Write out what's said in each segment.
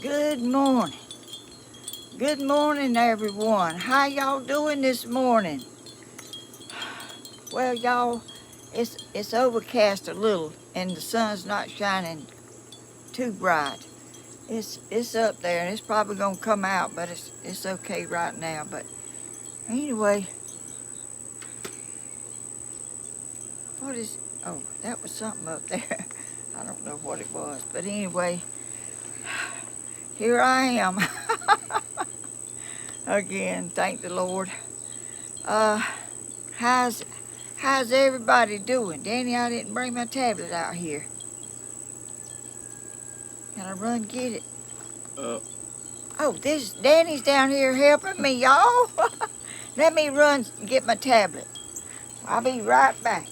Good morning. Good morning, everyone. How y'all doing this morning? Well, y'all, it's overcast a little, and the sun's not shining too bright. It's up there, and it's probably gonna come out, but it's okay right now. But anyway, what is? Oh, that was something up there. I don't know what it was, but anyway, here I am again. Thank the Lord. How's everybody doing? Danny, I didn't bring my tablet out here. Can I run get it? Oh, Danny's down here helping me, y'all. Let me run get my tablet. I'll be right back.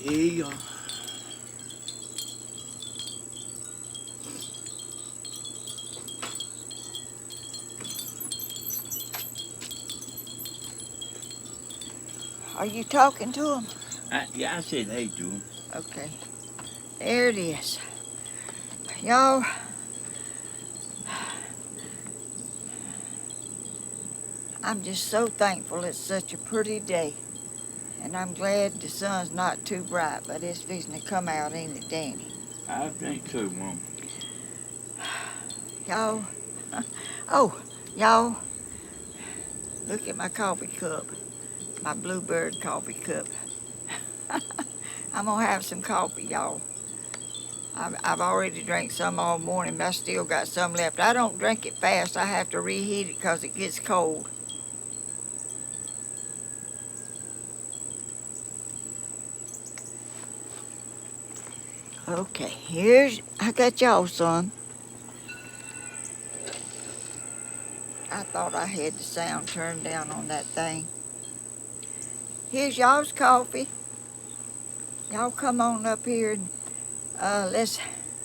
Here you go. Are you talking to him? Yeah, I said hey to him. Okay. There it is. Y'all, I'm just so thankful it's such a pretty day. And I'm glad the sun's not too bright, but it's fixing to come out, ain't it, Danny? I think so, Mom. Y'all, oh, y'all, look at my coffee cup, my bluebird coffee cup. I'm gonna have some coffee, y'all. I've already drank some all morning, but I still got some left. I don't drink it fast. I have to reheat it because it gets cold. Okay, I got y'all some. I thought I had the sound turned down on that thing. Here's y'all's coffee. Y'all come on up here and let's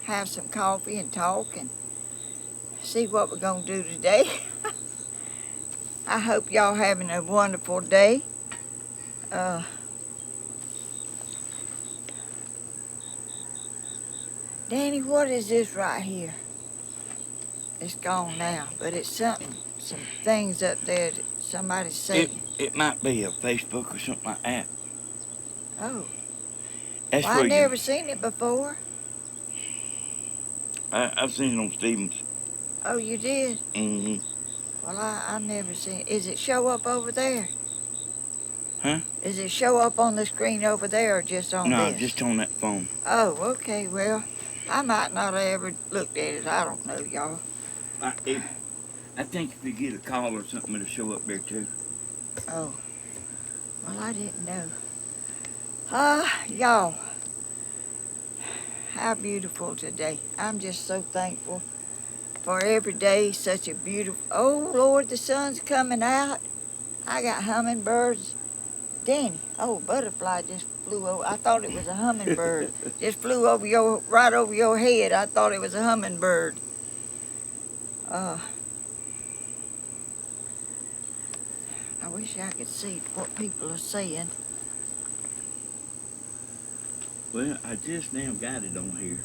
have some coffee and talk and see what we're gonna do today. I hope y'all having a wonderful day. Danny, what is this right here? It's gone now, but it's some things up there that somebody's saying. It might be a Facebook or something like that. Oh, That's well, I never seen it before. I've seen it on Stevens. Oh, you did? Mm-hmm. Well, I've never seen it. Is it show up over there? Huh? Is it show up on the screen over there or just on this? No, just on that phone. Oh, okay, well, I might not have ever looked at it. I don't know, y'all. I think if you get a call or something, it'll show up there too. Oh, well, I didn't know. Y'all, how beautiful today. I'm just so thankful for every day, such a beautiful, oh, Lord, the sun's coming out. I got hummingbirds. Danny, oh, butterfly just flew over. I thought it was a hummingbird. Just flew over right over your head. I thought it was a hummingbird. I wish I could see what people are saying. Well, I just now got it on here.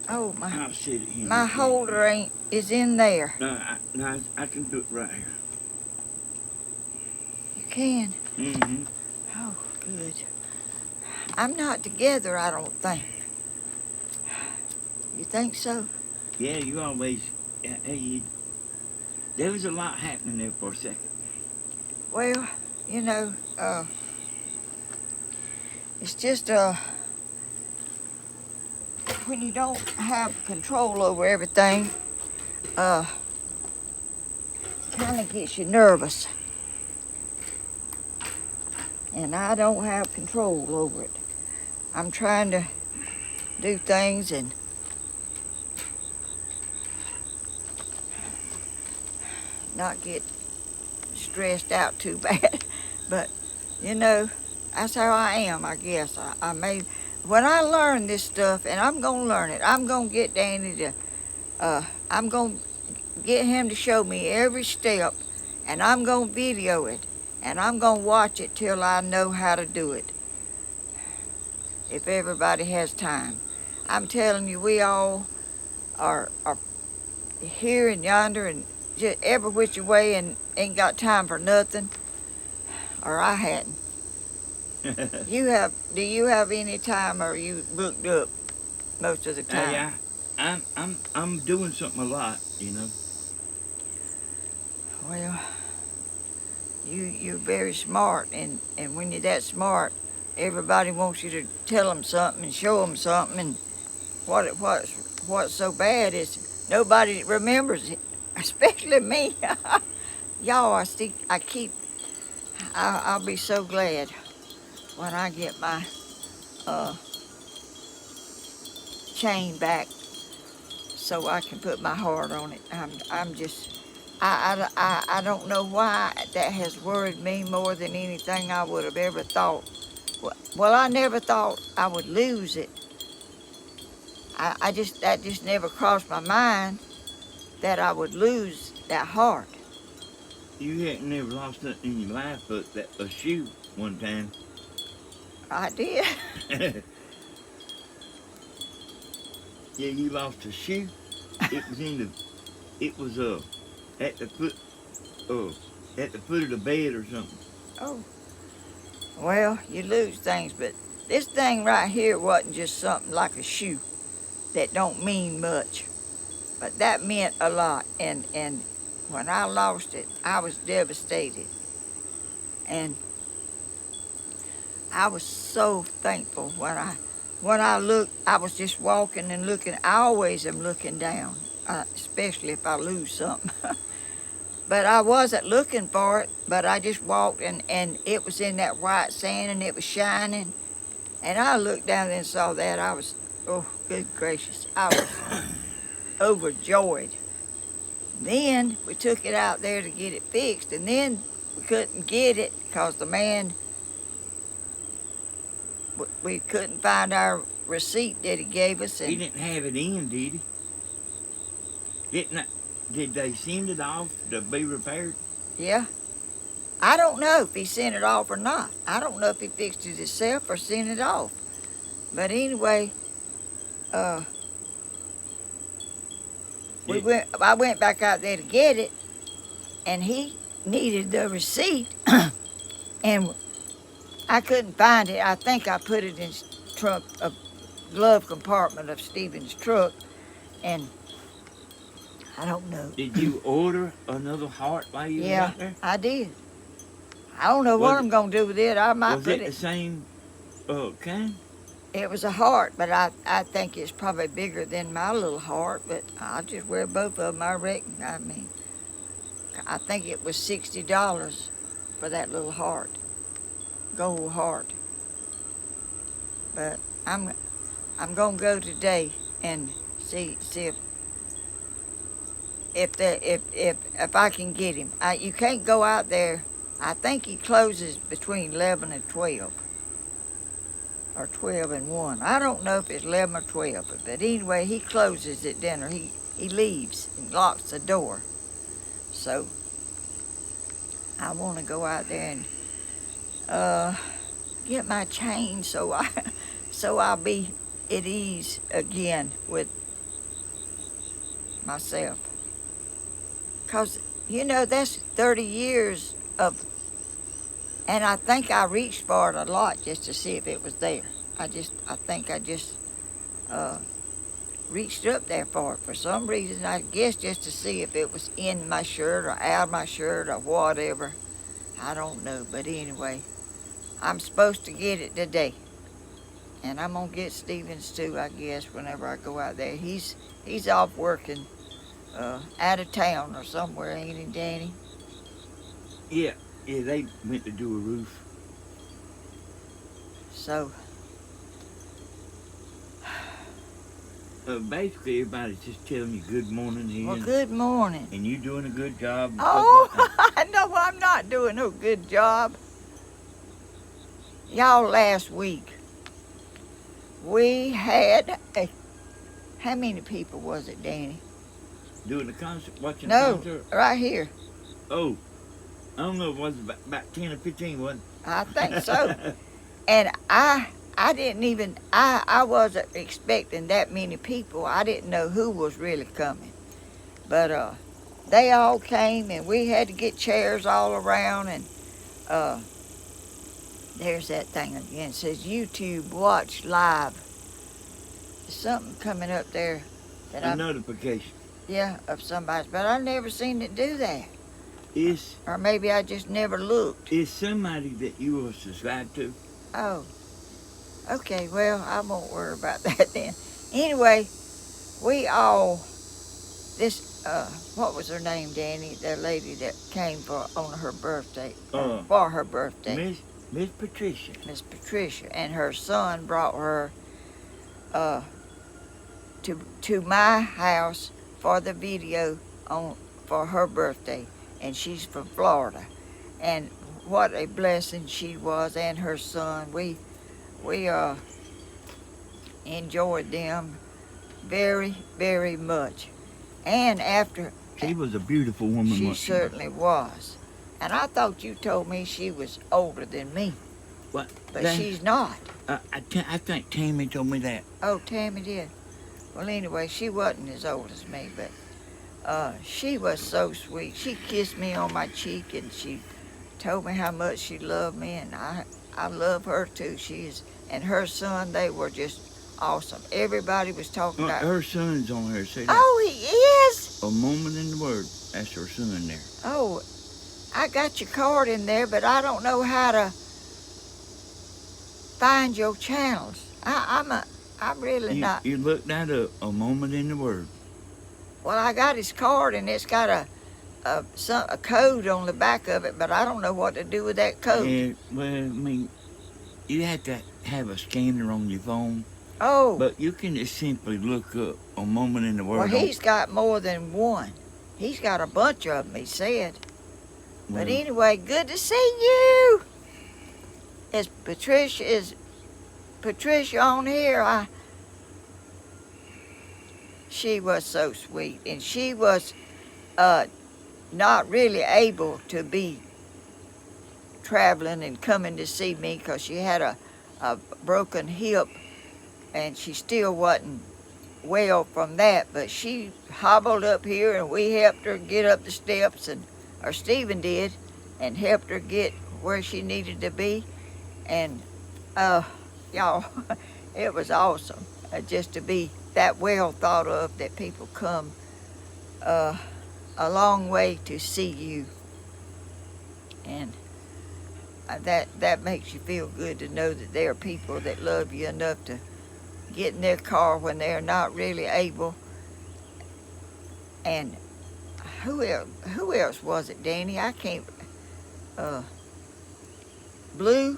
Oh, I'll set it here. My holder is in there. No, I can do it right here. You can? Mm-hmm. Oh, good. I'm not together, I don't think. You think so? Yeah, you always. Hey, there was a lot happening there for a second. Well, you know, it's just when you don't have control over everything, kind of gets you nervous. And I don't have control over it. I'm trying to do things and not get stressed out too bad. But, you know, that's how I am, I guess. When I learn this stuff, and I'm going to learn it, I'm going to get Danny to, I'm going to get him to show me every step, and I'm going to video it. And I'm going to watch it till I know how to do it. If everybody has time. I'm telling you, we all are here and yonder and just every which way and ain't got time for nothing. Or I hadn't. Do you have any time, or are you booked up most of the time? Hey, I'm doing something a lot, Well, you're very smart, and when you're that smart, everybody wants you to tell them something and show them something. And what's so bad is nobody remembers it, especially me. Y'all, I'll be so glad when I get my chain back, so I can put my heart on it. I'm just, I don't know why that has worried me more than anything I would have ever thought. Well, I never thought I would lose it. That just never crossed my mind that I would lose that heart. You hadn't never lost nothing in your life but a shoe one time. I did. Yeah, you lost a shoe. It was at the foot at the foot of the bed or something. Oh, well, you lose things, but this thing right here wasn't just something like a shoe that don't mean much, but that meant a lot. And when I lost it, I was devastated, and I was so thankful when I looked. I was just walking and looking. I always am looking down, especially if I lose something. But I wasn't looking for it, but I just walked, and it was in that white sand, and it was shining. And I looked down and saw that. I was, oh, good gracious, I was overjoyed. Then we took it out there to get it fixed, and then we couldn't get it because the man, we couldn't find our receipt that he gave us. And He didn't have it in, did he? Did they send it off to be repaired? yeah, I don't know if he sent it off or not. I don't know if he fixed it himself or sent it off. But anyway, I went back out there to get it, and he needed the receipt, and I couldn't find it. I think I put it in trunk, a glove compartment of Stephen's truck, and I don't know. Did you order another heart while you were out there? I did. I don't know what I'm going to do with it. I might Was put it the same kind? It was a heart, but I think it's probably bigger than my little heart, but I'll just wear both of them, I reckon. I mean, I think it was $60 for that little heart, gold heart. But I'm gonna go today and see if I can get him. You can't go out there. I think he closes between 11 and 12. Or 12 and 1. I don't know if it's 11 or 12, but anyway, he closes at dinner. He leaves and locks the door. So I want to go out there and get my chain so I'll be at ease again with myself. 'Cause that's 30 years of. And I think I reached for it a lot just to see if it was there. I think I just reached up there for it for some reason. I guess just to see if it was in my shirt or out of my shirt or whatever. I don't know. But anyway, I'm supposed to get it today. And I'm going to get Stevens too, I guess, whenever I go out there. He's off working out of town or somewhere, ain't he, Danny? Yeah, they went to do a roof. So, basically, everybody's just telling you good morning here. well, good morning. And you doing a good job. Oh, no, I'm not doing no good job. Y'all, last week, we had how many people was it, Danny? Doing the concert, watching the No, concert? right here. Oh, I don't know, it was about 10 or 15, wasn't I think it? so. And I didn't even, I wasn't expecting that many people. I didn't know who was really coming. But they all came, and we had to get chairs all around. And there's that thing again. It says YouTube watch live. There's something coming up there that A notification. yeah, of somebody's, but I never seen it do that. It's, Or maybe I just never looked. it's somebody that you will subscribe to. Oh, okay, well, I won't worry about that then. Anyway, we all, what was her name, Danny? The lady that came on her birthday, for her birthday. Miss Patricia. Miss Patricia, and her son brought her to my house for the video for her birthday, and she's from Florida. And what a blessing she was, and her son. We enjoyed them very, very much. And after She was a beautiful woman. she certainly was. And I thought you told me she was older than me. What? But she's not. I think Tammy told me that. Oh, Tammy did. Well, anyway, she wasn't as old as me, but she was so sweet. She kissed me on my cheek, and she told me how much she loved me, and I love her too. And her son, they were just awesome. Everybody was talking about Her son's on here. Say that. Oh, he is? A Moment in the Word. That's her son there. Oh, I got your card in there, but I don't know how to find your channels. I'm really not. You look that up. A Moment in the Word. Well, I got his card, and it's got a code on the back of it, but I don't know what to do with that code. Yeah, well, I mean, you have to have a scanner on your phone. Oh. But you can just simply look up A Moment in the Word. Well, he's got more than one. He's got a bunch of them, he said. But anyway, good to see you. Is Patricia on here? She was so sweet, and she was not really able to be traveling and coming to see me because she had a broken hip, and she still wasn't well from that, but she hobbled up here, and we helped her get up the steps, or Stephen did, and helped her get where she needed to be. And y'all, it was awesome just to be that well thought of, that people come a long way to see you. And that makes you feel good to know that there are people that love you enough to get in their car when they're not really able. And who else was it, Danny? I can't. Blue.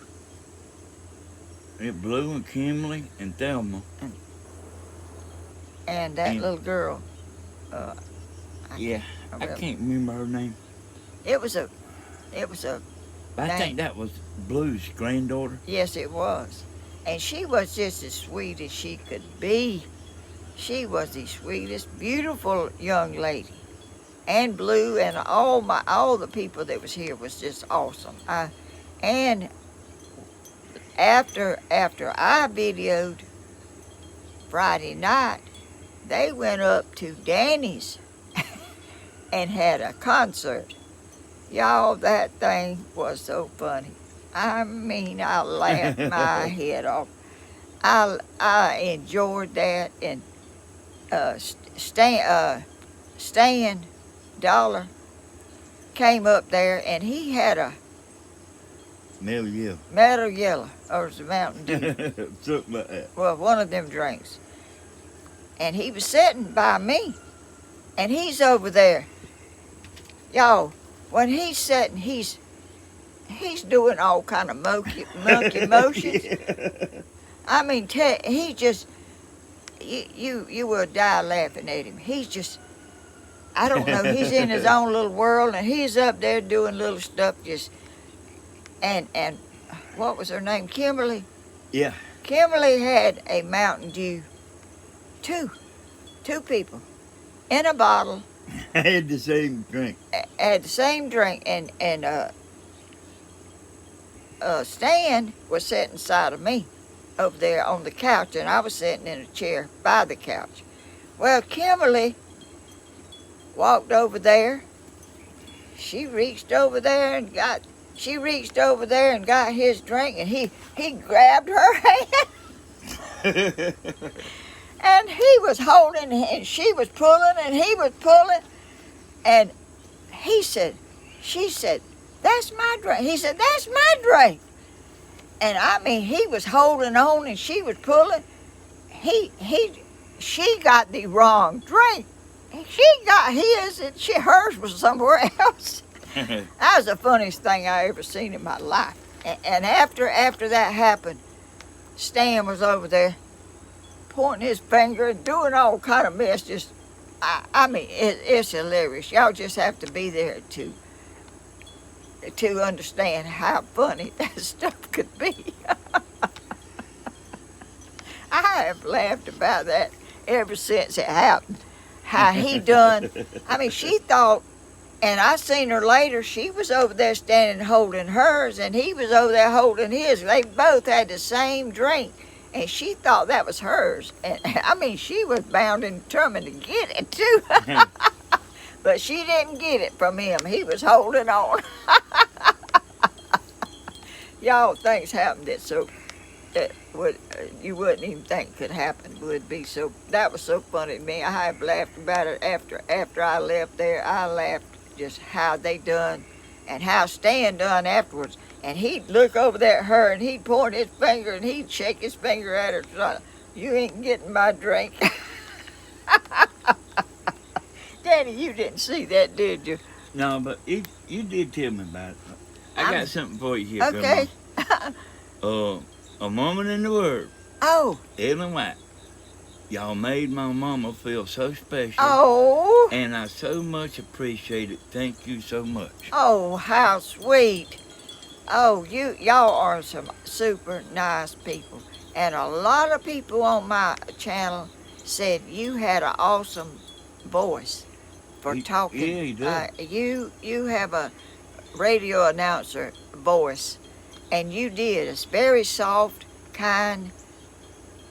Yeah, Blue and Kimberly and Thelma. And that little girl. I can't remember her name. It was a. I think that was Blue's granddaughter. Yes, it was. And she was just as sweet as she could be. She was the sweetest, beautiful young lady. And Blue and all the people that was here was just awesome. And after I videoed Friday night, they went up to Danny's and had a concert. Y'all, that thing was so funny. I mean, I laughed my head off. I enjoyed that. And Stan Dollar came up there, and he had a Metal Yellow, or was it Mountain Dew? Something like that. Well, one of them drinks. And he was sitting by me, and he's over there. Y'all, when he's sitting, he's doing all kind of monkey motions. I mean, he just, you will die laughing at him. He's just, I don't know, he's in his own little world, and he's up there doing little stuff just, and what was her name? Kimberly? Yeah. Kimberly had a Mountain Dew, two people, in a bottle, had the same drink. Had the same drink, and Stan was sitting side of me over there on the couch, and I was sitting in a chair by the couch. Well, Kimberly walked over there. She reached over there and got his drink, and he grabbed her hand, and he was holding, and she was pulling, and he was pulling, and she said, "That's my drink." He said, "That's my drink." And I mean, he was holding on, and she was pulling. She got the wrong drink. She got his, and hers was somewhere else. That was the funniest thing I ever seen in my life. And after that happened, Stan was over there pointing his finger and doing all kind of mess. Just, I mean, it's hilarious. Y'all just have to be there to understand how funny that stuff could be. I have laughed about that ever since it happened. How he done. I mean, she thought, and I seen her later, she was over there standing holding hers, and he was over there holding his. They both had the same drink, and she thought that was hers. And I mean, she was bound and determined to get it too. But she didn't get it from him. He was holding on. Y'all, things happen that you wouldn't even think could happen. Would be so. That was so funny to me. I have laughed about it after I left there. I laughed just how they done, and how Stan done afterwards. And he'd look over there at her, and he'd point his finger, and he'd shake his finger at her. So, "You ain't getting my drink." Daddy, you didn't see that, did you? No, but you did tell me about it. I got something for you here. Okay. A woman in the world. Oh. Helen Wyatt. Y'all made my mama feel so special. Oh. And I so much appreciate it. Thank you so much. Oh, how sweet. Oh, y'all are some super nice people. And a lot of people on my channel said you had an awesome voice for talking. Yeah, you do. You have a radio announcer voice, and you did. It's very soft, kind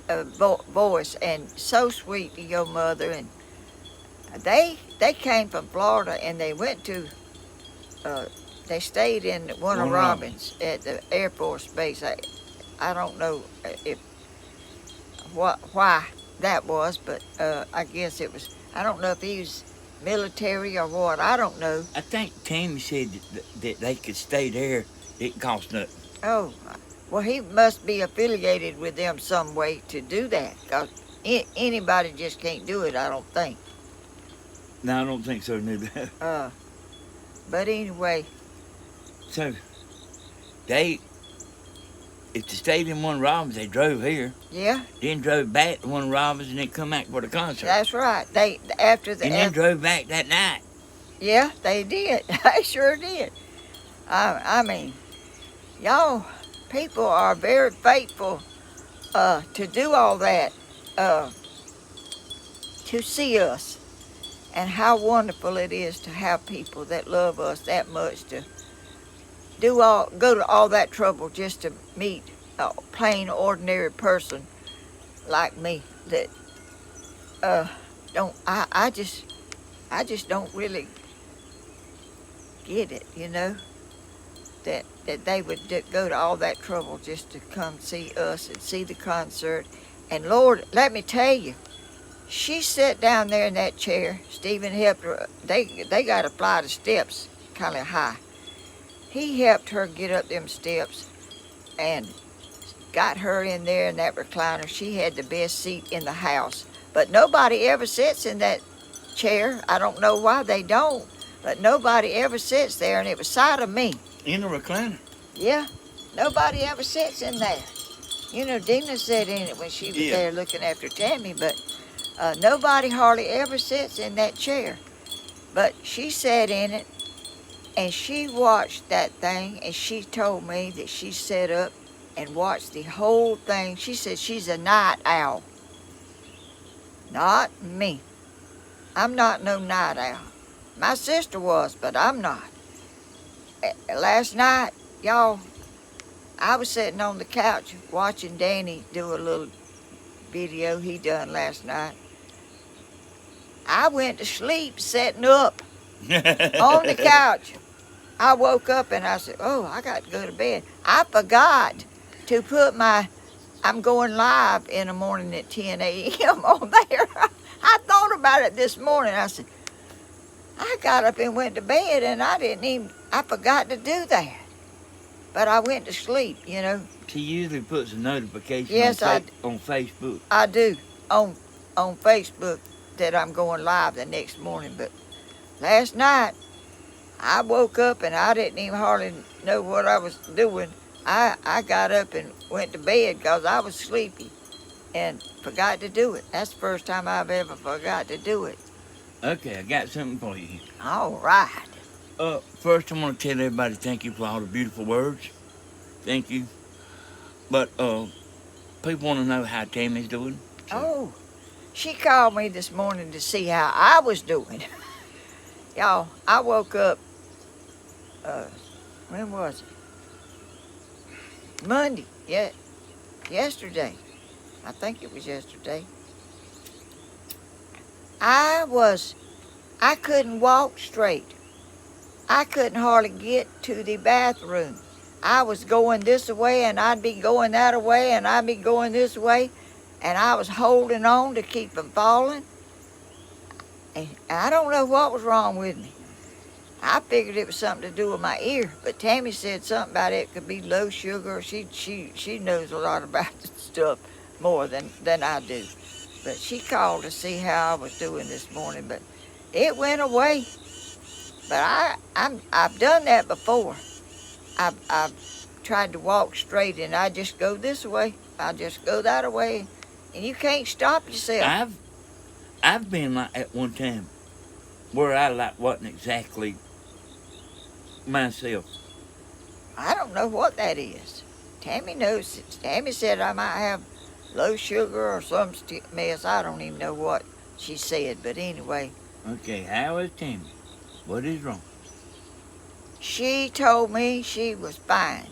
voice, and so sweet to your mother. And they came from Florida, and they went to they stayed in Warner Robins at the Air Force Base. I don't know why that was, but I guess it was. I don't know if he was military or what. I don't know. I think Tammy said that they could stay there. It cost nothing. Oh, well, he must be affiliated with them some way to do that, because anybody just can't do it, I don't think. No, I don't think so, neither. But anyway. So, if they stayed in Warner Robins, they drove here. Yeah. Then drove back to Warner Robins, and then come back for the concert. That's right. And then drove back that night. Yeah, they did. They sure did. I mean, y'all people are very faithful to do all that, to see us, and how wonderful it is to have people that love us that much, to go to all that trouble just to meet a plain ordinary person like me that I just don't really get it, you know, that they would go to all that trouble just to come see us and see the concert. And Lord, let me tell you, she sat down there in that chair. Stephen helped her. They got a flight of steps kind of high. He helped her get up them steps and got her in there in that recliner. She had the best seat in the house. But nobody ever sits in that chair. I don't know why they don't, but nobody ever sits there, and it was side of me. In a recliner? Yeah. Nobody ever sits in there. You know, Dina sat in it when she was there looking after Tammy, but nobody hardly ever sits in that chair. But she sat in it, and she watched that thing, and she told me that she sat up and watched the whole thing. She said she's a night owl. Not me. I'm not no night owl. My sister was, but I'm not. Last night, y'all, I was sitting on the couch watching Danny do a little video he done last night. I went to sleep sitting up on the couch. I woke up and I said, oh, I got to go to bed. I forgot to put I'm going live in the morning at 10 a.m. on there. I thought about it this morning. I said, I got up and went to bed and I forgot to do that. But I went to sleep, you know. She usually puts a notification on Facebook. I do, on Facebook, that I'm going live the next morning. But last night, I woke up and I didn't even hardly know what I was doing. I got up and went to bed because I was sleepy and forgot to do it. That's the first time I've ever forgot to do it. Okay, I got something for you. All right. First I want to tell everybody thank you for all the beautiful words. Thank you. But people want to know how Tammy's doing. So. Oh, she called me this morning to see how I was doing. Y'all, I woke up, when was it? Monday, yesterday. I think it was yesterday. I couldn't walk straight. I couldn't hardly get to the bathroom. I was going this way and I'd be going that way and I'd be going this way. And I was holding on to keep from falling. And I don't know what was wrong with me. I figured it was something to do with my ear. But Tammy said something about it could be low sugar. She knows a lot about this stuff more than I do. But she called to see how I was doing this morning. But it went away. But I've done that before. I've tried to walk straight and I just go this way. I just go that way. And you can't stop yourself. I've been like at one time where I wasn't exactly myself. I don't know what that is. Tammy knows. Tammy said I might have low sugar or some mess. I don't even know what she said. But anyway. Okay, how is Tammy? What is wrong? She told me she was fine.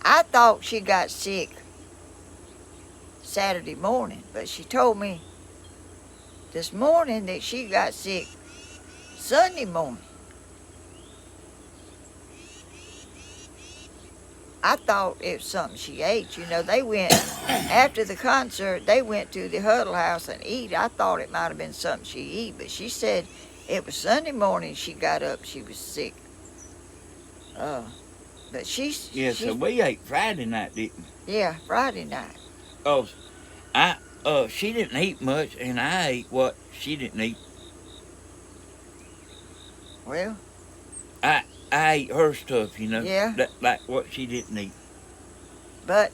I thought she got sick Saturday morning, but she told me this morning that she got sick Sunday morning. I thought it was something she ate. You know, they went, after the concert, they went to the Huddle House and eat. I thought it might have been something she ate, but she said it was Sunday morning she got up, she was sick. But so we ate Friday night, didn't we? Yeah, Friday night. Oh, she didn't eat much, and I ate what she didn't eat. Well, I ate her stuff, you know. Yeah. Like what she didn't eat. But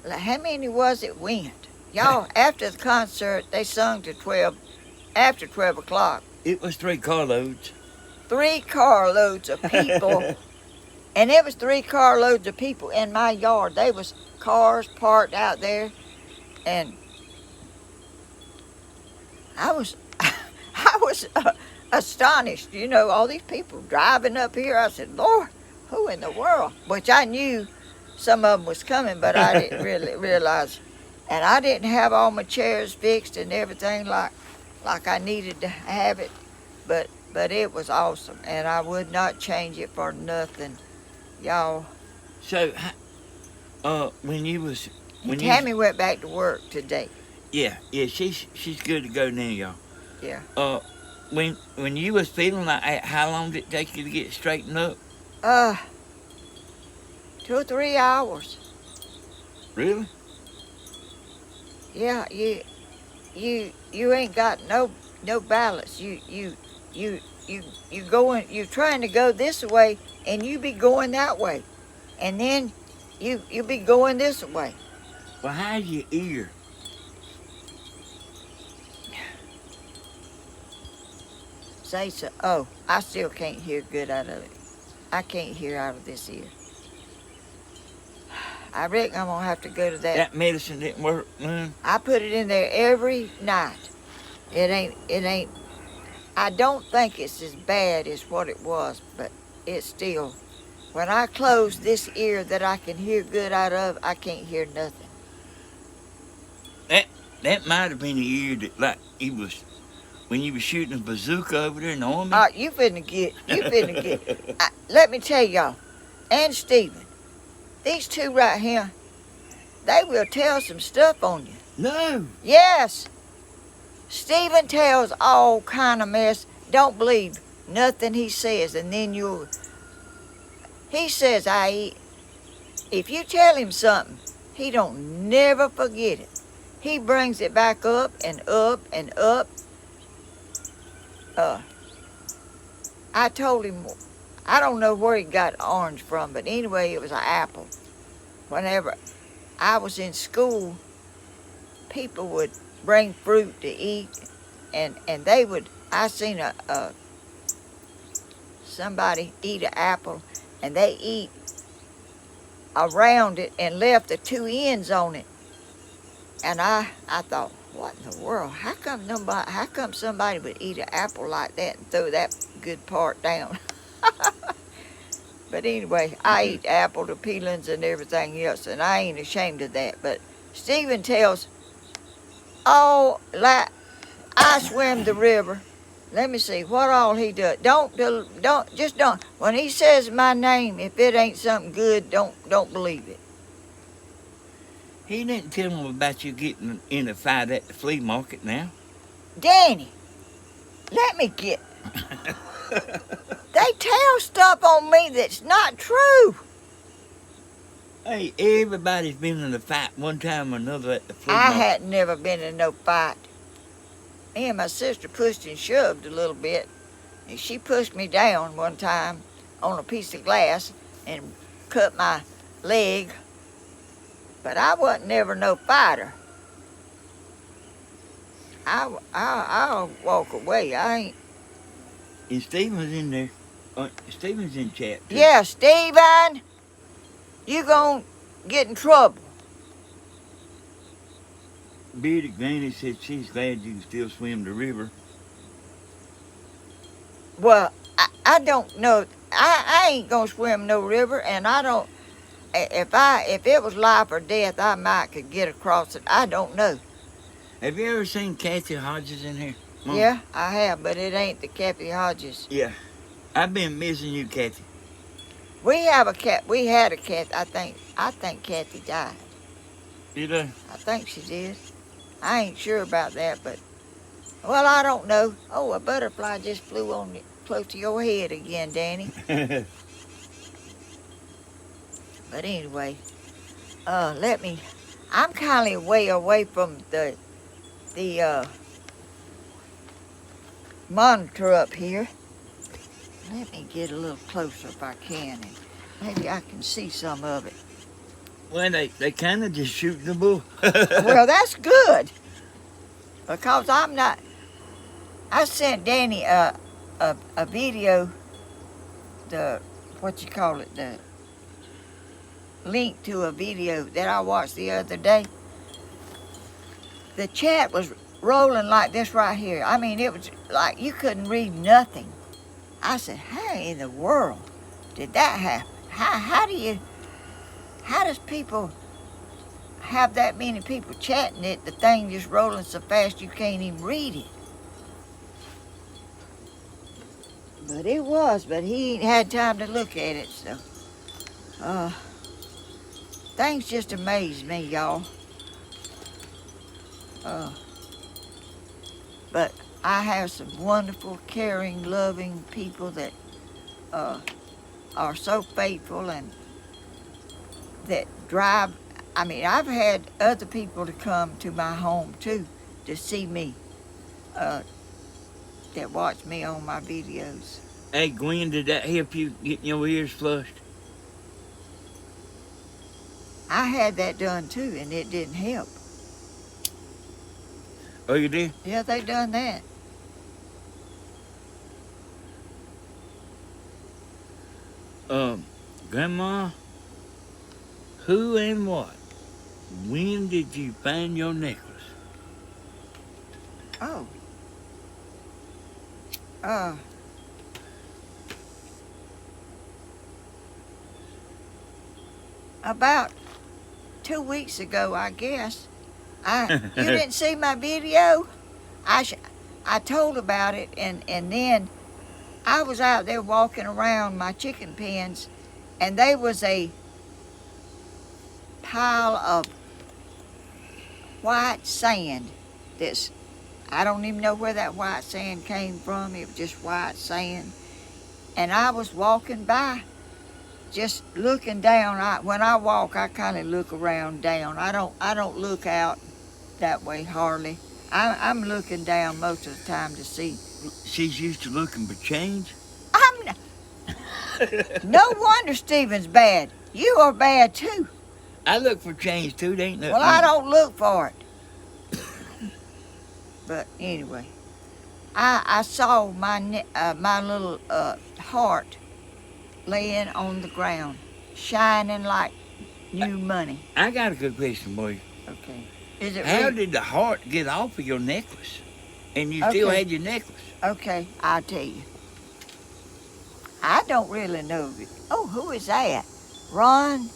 how many was it went? Y'all, after the concert, they sung to after 12 o'clock. It was 3 carloads. 3 carloads of people. And it was 3 carloads of people in my yard. There was cars parked out there. And I was astonished. You know, all these people driving up here. I said, Lord, who in the world? Which I knew some of them was coming, but I didn't really realize. And I didn't have all my chairs fixed and everything like I needed to have it. But it was awesome. And I would not change it for nothing. Y'all. So, when Tammy went back to work today. Yeah, she's good to go now, y'all. Yeah. When you was feeling like that, how long did it take you to get straightened up? 2 or 3 hours. Really? Yeah, you ain't got no balance. You going, you trying to go this way and you be going that way. And then you be going this way. Well, how's your ear? Say so. Oh, I still can't hear good out of it. I can't hear out of this ear. I reckon I'm gonna have to go to that. That medicine didn't work, man. I put it in there every night. It ain't. I don't think it's as bad as what it was, but it's still. When I close this ear that I can hear good out of, I can't hear nothing. That might have been the ear that, like, he was when you was shooting a bazooka over there in the army. You finna get. Let me tell y'all, and Stephen, these two right here, they will tell some stuff on you. No. Yes. Stephen tells all kind of mess. Don't believe nothing he says, and then he says, if you tell him something, he don't never forget it. He brings it back up and up and up. I told him, I don't know where he got orange from, but anyway, it was an apple. Whenever I was in school, people would bring fruit to eat, and they would, I seen somebody eat an apple, and they eat around it and left the two ends on it. And I thought, what in the world? How come somebody would eat an apple like that and throw that good part down? But anyway, I eat apple, the peelings, and everything else, and I ain't ashamed of that. But Stephen tells, like I swim the river. Let me see what all he does. Don't. When he says my name, if it ain't something good, don't believe it. He didn't tell him about you getting in a fight at the flea market now. Danny, let me get. They tell stuff on me that's not true. Hey, everybody's been in a fight one time or another at the flea I market. hadn't never been in no fight. Me and my sister pushed and shoved a little bit, and she pushed me down one time on a piece of glass and cut my leg. But I wasn't never no fighter. I'll walk away. I ain't. And Stephen's in there. Stephen's in chat too. Yeah, Stephen, you gonna get in trouble. Bearded Granny said she's glad you can still swim the river. Well, I don't know. I ain't gonna swim no river, and I don't. If it was life or death, I might could get across it. I don't know. Have you ever seen Kathy Hodges in here? Mom? Yeah, I have, but it ain't the Kathy Hodges. Yeah. I've been missing you, Kathy. We have a cat. We had a cat. I think Kathy died. Did I? I think she did. I ain't sure about that, but well, I don't know. Oh, a butterfly just flew on close to your head again, Danny. But anyway, I'm kind of way away from the monitor up here. Let me get a little closer if I can, and maybe I can see some of it. Well, they kind of just shooting the bull. Well, that's good, because I'm not. I sent Danny a video, the link to a video that I watched the other day. The chat was rolling like this right here. I mean, it was like you couldn't read nothing. I said, how in the world did that happen? How does people have that many people chatting it, the thing just rolling so fast you can't even read it? But it was, but he ain't had time to look at it, so. Things just amaze me, y'all. But I have some wonderful, caring, loving people that are so faithful and that drive. I mean, I've had other people to come to my home too to see me, that watch me on my videos. Hey, Gwen, did that help you getting your ears flushed? I had that done too, and it didn't help. Oh, you did? Yeah, they done that. Grandma, who and what? When did you find your necklace? Oh. About 2 weeks ago, I guess. You didn't see my video? I told about it, and then I was out there walking around my chicken pens, and there was a pile of white sand that's, I don't even know where that white sand came from. It was just white sand. And I was walking by, just looking down. When I walk, I kind of look around down. I don't look out that way hardly. I'm looking down most of the time to see. She's used to looking for change. No wonder Stephen's bad. You are bad too. I look for change too. They ain't nothing. Well, I don't look for it. But anyway, I saw my little heart laying on the ground, shining like new money. I got a good question for you. Okay. Is it How did the heart get off of your necklace? And you still had your necklace. Okay, I'll tell you. I don't really know. Oh, who is that? Ron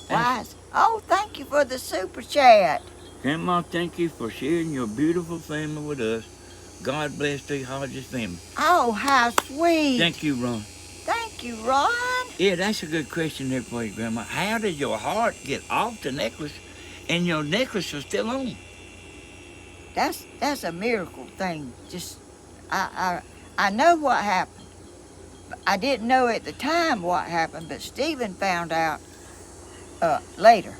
Wise. Oh, thank you for the super chat. Grandma, thank you for sharing your beautiful family with us. God bless the Hodges family. Oh, how sweet. Thank you, Ron. Thank you, Ron. Yeah, that's a good question there for you, Grandma. How did your heart get off the necklace and your necklace was still on? That's a miracle thing. Just I know what happened. I didn't know at the time what happened, but Stephen found out later.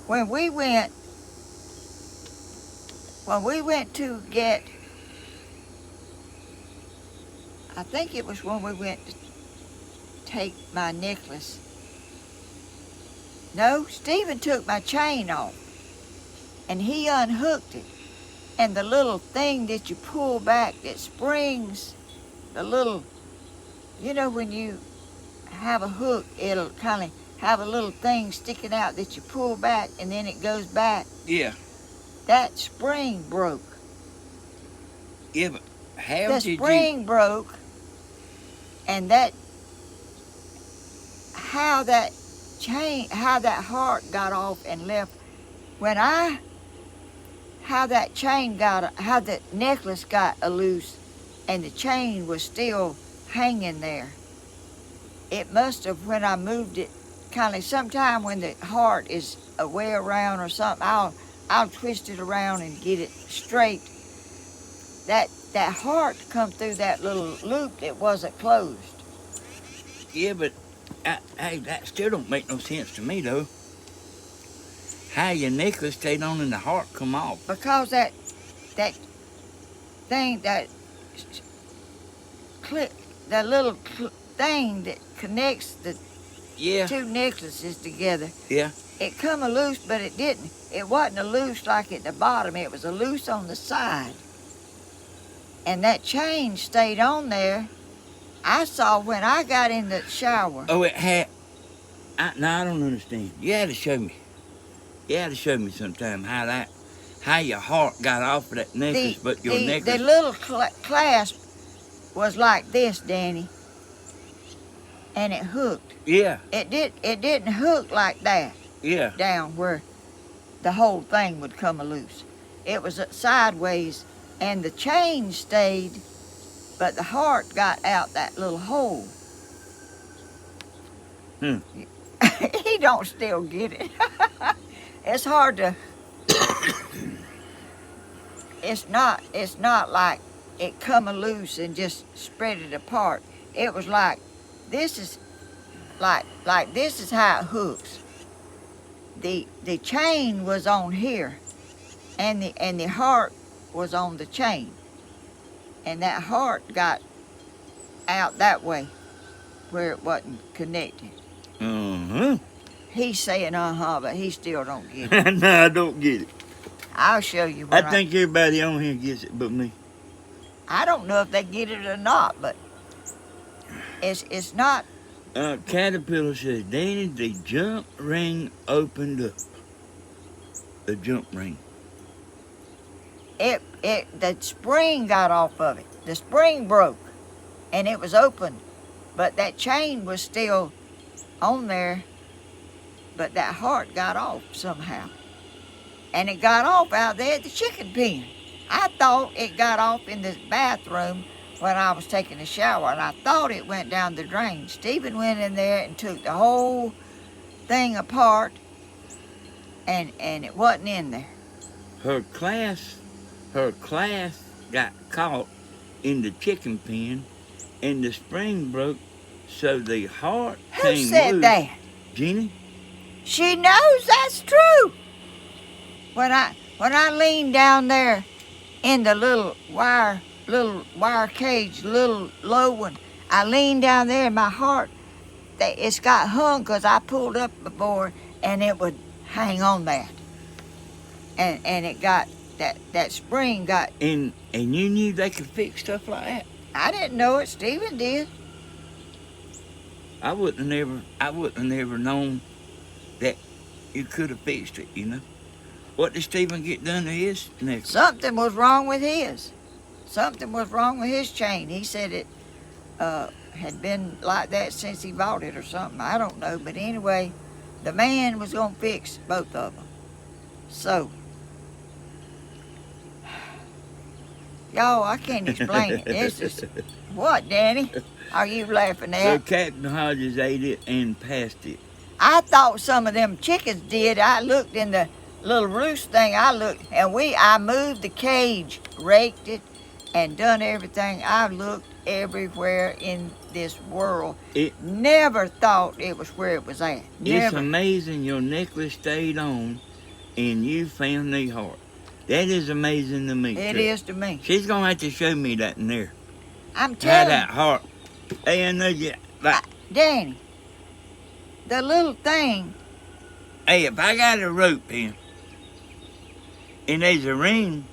When we went to get, I think it was when we went to take my necklace. No, Stephen took my chain off, and he unhooked it. And the little thing that you pull back that springs, the little, you know, when you have a hook, it'll kind of have a little thing sticking out that you pull back, and then it goes back. Yeah. That spring broke. Yeah, but how the spring broke, and how that heart got off and left. How the necklace got loose, and the chain was still hanging there. It must have, when I moved it, kind of sometime when the heart is way around or something, I'll twist it around and get it straight. That heart come through that little loop that wasn't closed. Yeah, but hey, that still don't make no sense to me though. How your necklace stayed on and the heart come off? Because that thing, that little thing that connects the two necklaces together. Yeah. It come a loose, but it didn't. It wasn't a loose like at the bottom. It was a loose on the side. And that chain stayed on there. I saw when I got in the shower. Oh, it had. No, I don't understand. You had to show me. You had to show me sometime how your heart got off of that necklace, but your necklace. The little clasp was like this, Danny. And it hooked. Yeah. It didn't hook like that. Yeah. Down where the whole thing would come loose. It was sideways, and the chain stayed, but the heart got out that little hole. He don't still get it. It's hard to. It's not like it come loose and just spread it apart. It was like this is like this is how it hooks. The chain was on here, and the heart was on the chain, and that heart got out that way where it wasn't connected. He's saying but he still don't get it. No, I don't get it. I'll show you. I think everybody on here gets it but me. I don't know if they get it or not, but it's not. Caterpillar says, Danny, the jump ring opened up. The jump ring. the spring got off of it. The spring broke, and it was open, but that chain was still on there. But that heart got off somehow, and it got off out there at the chicken pen. I thought it got off in the bathroom when I was taking a shower, and I thought it went down the drain. Stephen went in there and took the whole thing apart, and it wasn't in there. Her class got caught in the chicken pen, and the spring broke, so the heart Who came said loose. that? Jenny? She knows that's true. When I leaned down there in the little wire cage, little low one, I leaned down there and my heart, it's got hung because I pulled up before and it would hang on that. And it got, that spring got. And you knew they could fix stuff like that? I didn't know it, Stephen did. I wouldn't have never known that you could have fixed it, you know. What did Stephen get done to his necklace? Something was wrong with his. Something was wrong with his chain. He said it had been like that since he bought it or something. I don't know. But anyway, the man was going to fix both of them. So, y'all, I can't explain it. This is, what, Danny? Are you laughing So at? Captain Hodges ate it and passed it. I thought some of them chickens did. I looked in the little roost thing. I moved the cage, raked it, and done everything. I looked everywhere in this world. Never thought it was where it was at. Never. It's amazing your necklace stayed on and you found the heart. That is amazing to me. It too. is to me. She's going to have to show me that in there. I'm How telling that heart. Hey, I know you. Like, Danny, the little thing. hey, if I got a rope here and there's a ring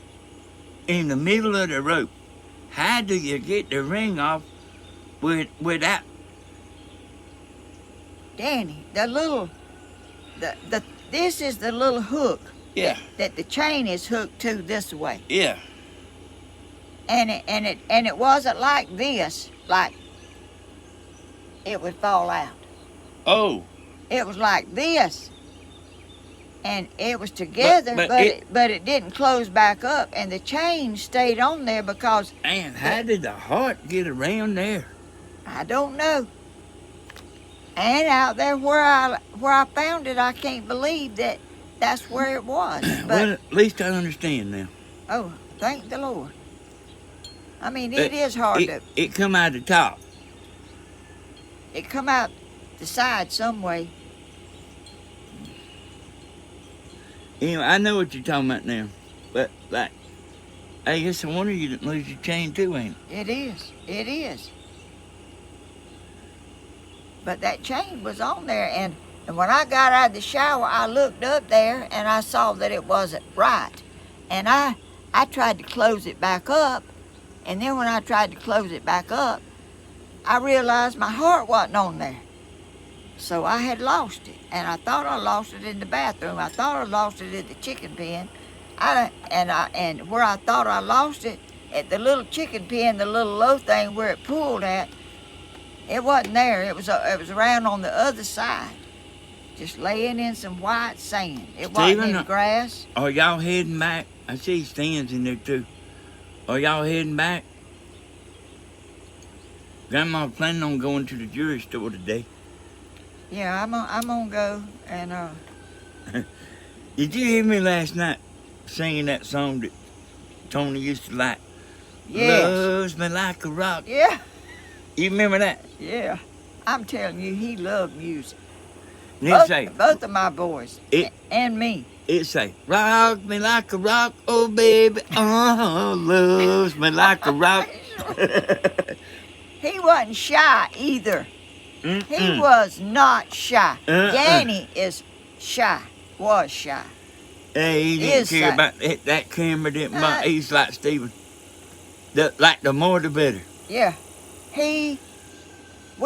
in the middle of the rope, how do you get the ring off without? Danny, this is the little hook. Yeah. That the chain is hooked to this way. Yeah. And it wasn't like this, like it would fall out. Oh. It was like this. And it was together, but it didn't close back up, and the chain stayed on there because. And how did the heart get around there? I don't know. And out there where I found it, I can't believe that's where it was. But, Well, at least I understand now. oh, thank the Lord. I mean, it is hard to. It come out the top. It come out the side some way. Anyway, I know what you're talking about now. But, like, I guess I wonder you didn't lose your chain too, ain't it? It is. It is. But that chain was on there, and when I got out of the shower, I looked up there, and I saw that it wasn't right. And I tried to close it back up, and then when I tried to close it back up, I realized my heart wasn't on there. So I had lost it, and I thought I lost it in the bathroom. I thought I lost it at the chicken pen. And where I thought I lost it, at the little chicken pen, the little low thing where it pulled at, it wasn't there. It was around on the other side, just laying in some white sand. It wasn't in grass. Are y'all heading back? I see stands in there too. Are y'all heading back? Grandma planning on going to the jewelry store today. Yeah, I'm gonna go and. Did you hear me last night singing that song that Tony used to like? Yes. Loves me like a rock. Yeah. You remember that? Yeah. I'm telling you, he loved music. Both of my boys and me. It say, rock me like a rock, oh baby, loves me like a rock. He wasn't shy either. He was not shy. Danny is shy. Was shy. Hey, he didn't care about that camera. Didn't mind. He's like Stephen. The more the better. Yeah. We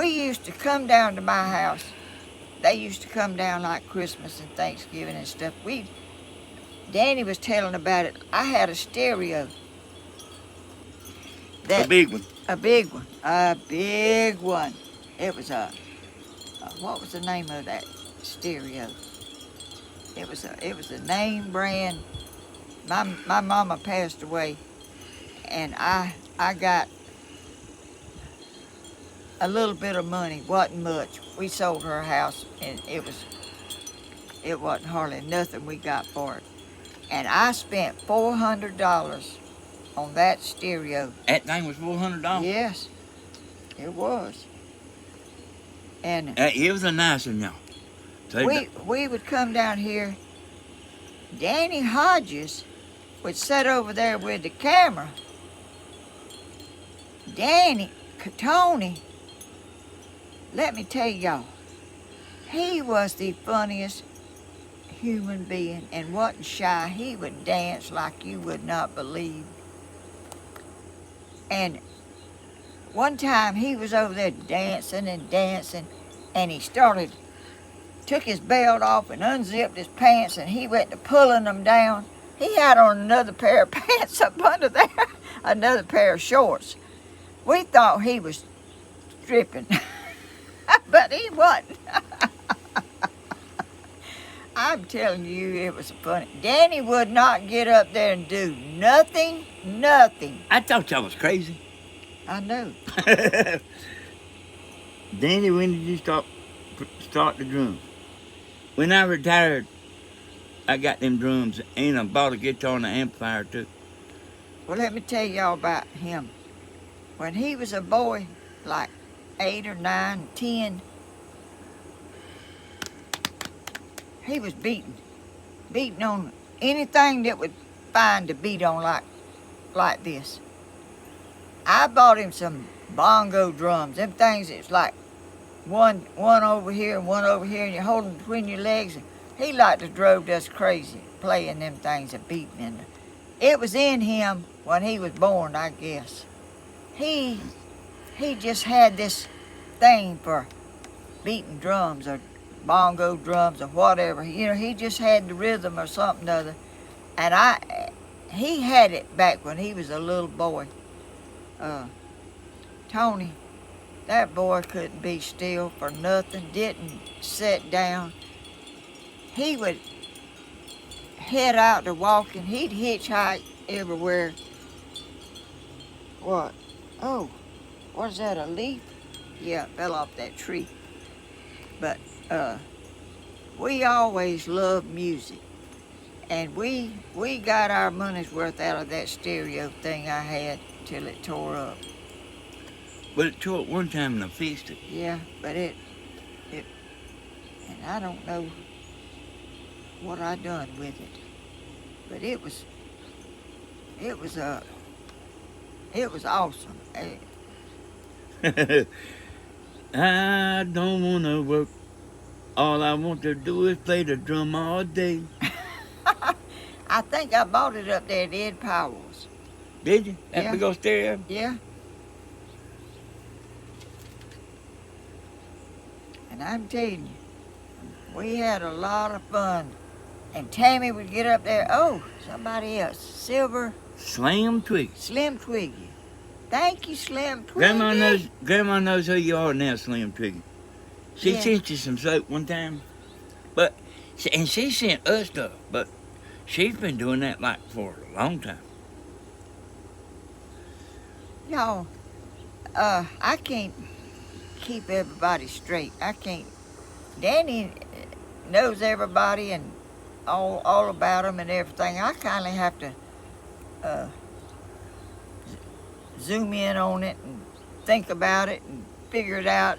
used to come down to my house. They used to come down like Christmas and Thanksgiving and stuff. Danny was telling about it. I had a stereo. A big one. A big one. A big one. It was what was the name of that stereo? It was a name brand. My mama passed away, and I got a little bit of money. Wasn't much. We sold her house, and it wasn't hardly nothing we got for it. And I spent $400 on that stereo. That thing was $400? Yes, it was. And it was a nice one, y'all. We would come down here. Danny Hodges would sit over there with the camera. Tony, let me tell y'all, he was the funniest human being and wasn't shy. He would dance like you would not believe. And one time he was over there dancing, and he took his belt off and unzipped his pants, and he went to pulling them down. He had on another pair of pants up under there, another pair of shorts. We thought he was stripping, but he wasn't. I'm telling you, it was funny. Danny would not get up there and do nothing. I thought y'all was crazy. I know. Danny, when did you start the drums? When I retired, I got them drums, and I bought a guitar and an amplifier too. Well, let me tell y'all about him. When he was a boy, like 8 or 9, 10, he was beating on anything that would find to beat on like this. I bought him some bongo drums. Them things that's like one over here and one over here, and you hold them between your legs. He like to drove us crazy playing them things and beating in them. It was in him when he was born, I guess. He just had this thing for beating drums or bongo drums or whatever. You know, he just had the rhythm or something or other. And he had it back when he was a little boy. Tony, that boy couldn't be still for nothing, didn't sit down. He would head out to walking. He'd hitchhike everywhere. What? Oh, what is that, a leaf? Yeah, it fell off that tree. But we always loved music. And we got our money's worth out of that stereo thing I had till it tore up. Well, it tore up one time and I fixed it. Yeah, but and I don't know what I done with it. But it was awesome. I don't want to work. All I want to do is play the drum all day. I think I bought it up there at Ed Powell's. Did you? That Yeah. big old stereo? Yeah. And I'm telling you, we had a lot of fun. And Tammy would get up there. Oh, somebody else. Slim Twiggy. Slim Twiggy. Thank you, Slim Twiggy. Grandma knows who you are now, Slim Twiggy. She sent you some soap one time. And she sent us stuff, but she's been doing that like for a long time. Y'all, I can't keep everybody straight. I can't. Danny knows everybody and all about them and everything. I kind of have to zoom in on it and think about it and figure it out.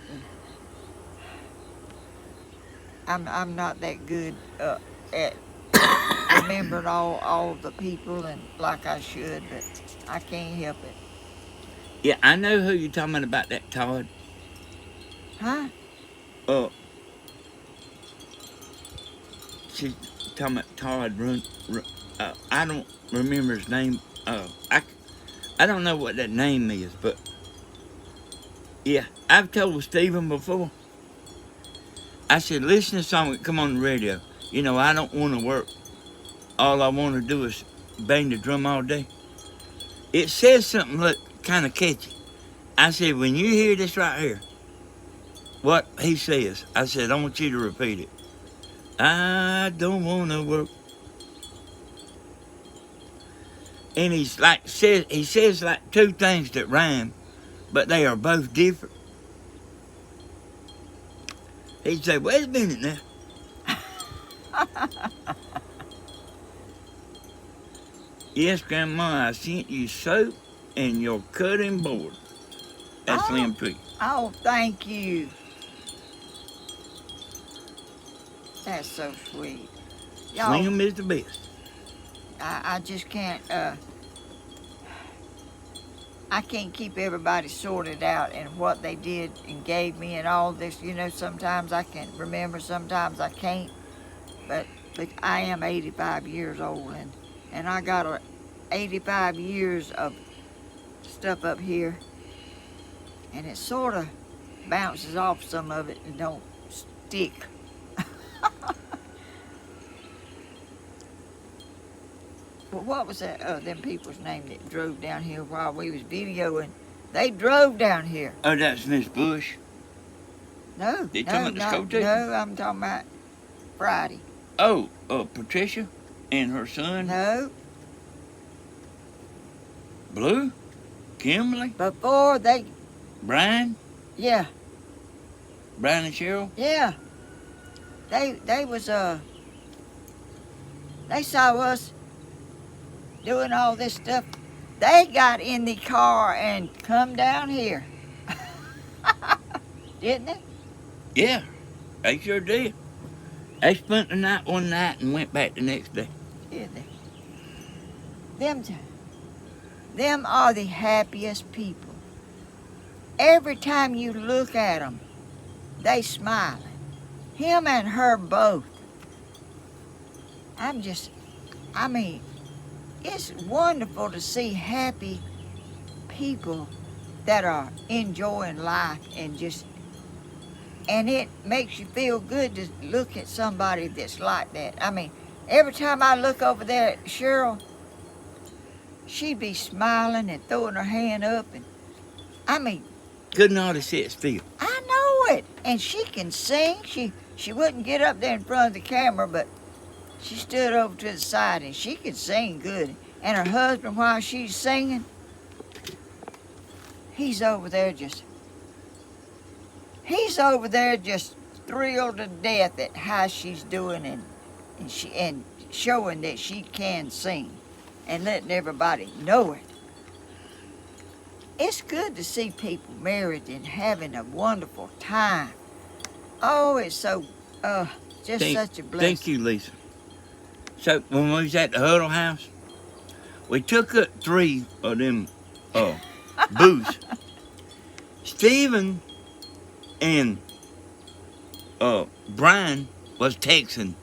And I'm not that good at remembering all the people and like I should, but I can't help it. Yeah, I know who you're talking about that Todd. Huh? She's talking about Todd I don't remember his name. I don't know what that name is, but yeah, I've told Stephen before. I said, listen to something that come on the radio. You know, I don't want to work all I want to do is bang the drum all day. It says something look kind of catchy. I said, when you hear this right here, what he says, I said, I want you to repeat it. I don't want to work. And he says like two things that rhyme, but they are both different. He'd say, wait a minute now. Yes, Grandma, I sent you soap and your cutting board. That's Slim Tree. Oh, thank you. That's so sweet. Y'all, Slim is the best. I just can't, I can't keep everybody sorted out and what they did and gave me and all this. You know, sometimes I can remember, sometimes I can't. But I am 85 years old, and I got 85 years of stuff up here, and it sort of bounces off some of it and don't stick. Well, what was that? Them people's name that drove down here while we was videoing? They drove down here. Oh, that's Miss Bush. No, They talking about the school teacher? no, I'm talking about Friday. Oh, Patricia and her son. No, Blue, Kimberly, before they, Brian, yeah, Brian and Cheryl. yeah. They was they saw us doing all this stuff. They got in the car and come down here. Didn't they? Yeah, they sure did. They spent the night one night and went back the next day. Did they? Them are the happiest people. Every time you look at them, they smiling. Him and her both. I mean, it's wonderful to see happy people that are enjoying life and it makes you feel good to look at somebody that's like that. I mean, every time I look over there at Cheryl, she'd be smiling and throwing her hand up, and I mean, Couldn't hardly sit still. I know it. And she can sing. She wouldn't get up there in front of the camera, but she stood over to the side and she could sing good. And her husband, while she's singing, he's over there just thrilled to death at how she's doing and showing that she can sing and letting everybody know it. It's good to see people married and having a wonderful time. Oh, it's so, such a blessing. Thank you, Lisa. So when we was at the Huddle House, we took up 3 of them booths. Stephen and Brian was texting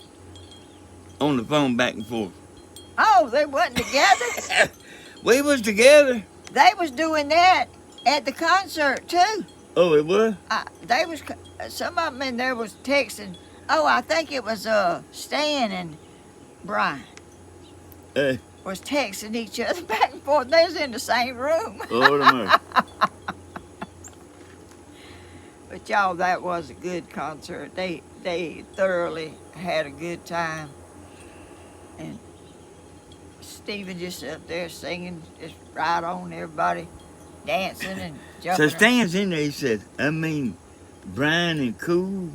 on the phone back and forth. Oh, they wasn't together? We was together. They was doing that at the concert, too. Oh, it was? Some of them in there was texting. Oh, I think it was Stan and Brian was texting each other back and forth. They was in the same room. Lord of mercy. But y'all, that was a good concert. They thoroughly had a good time. And Stephen just up there singing, just right on, everybody dancing and jumping. So Stan's in there, he said, Brian and Cool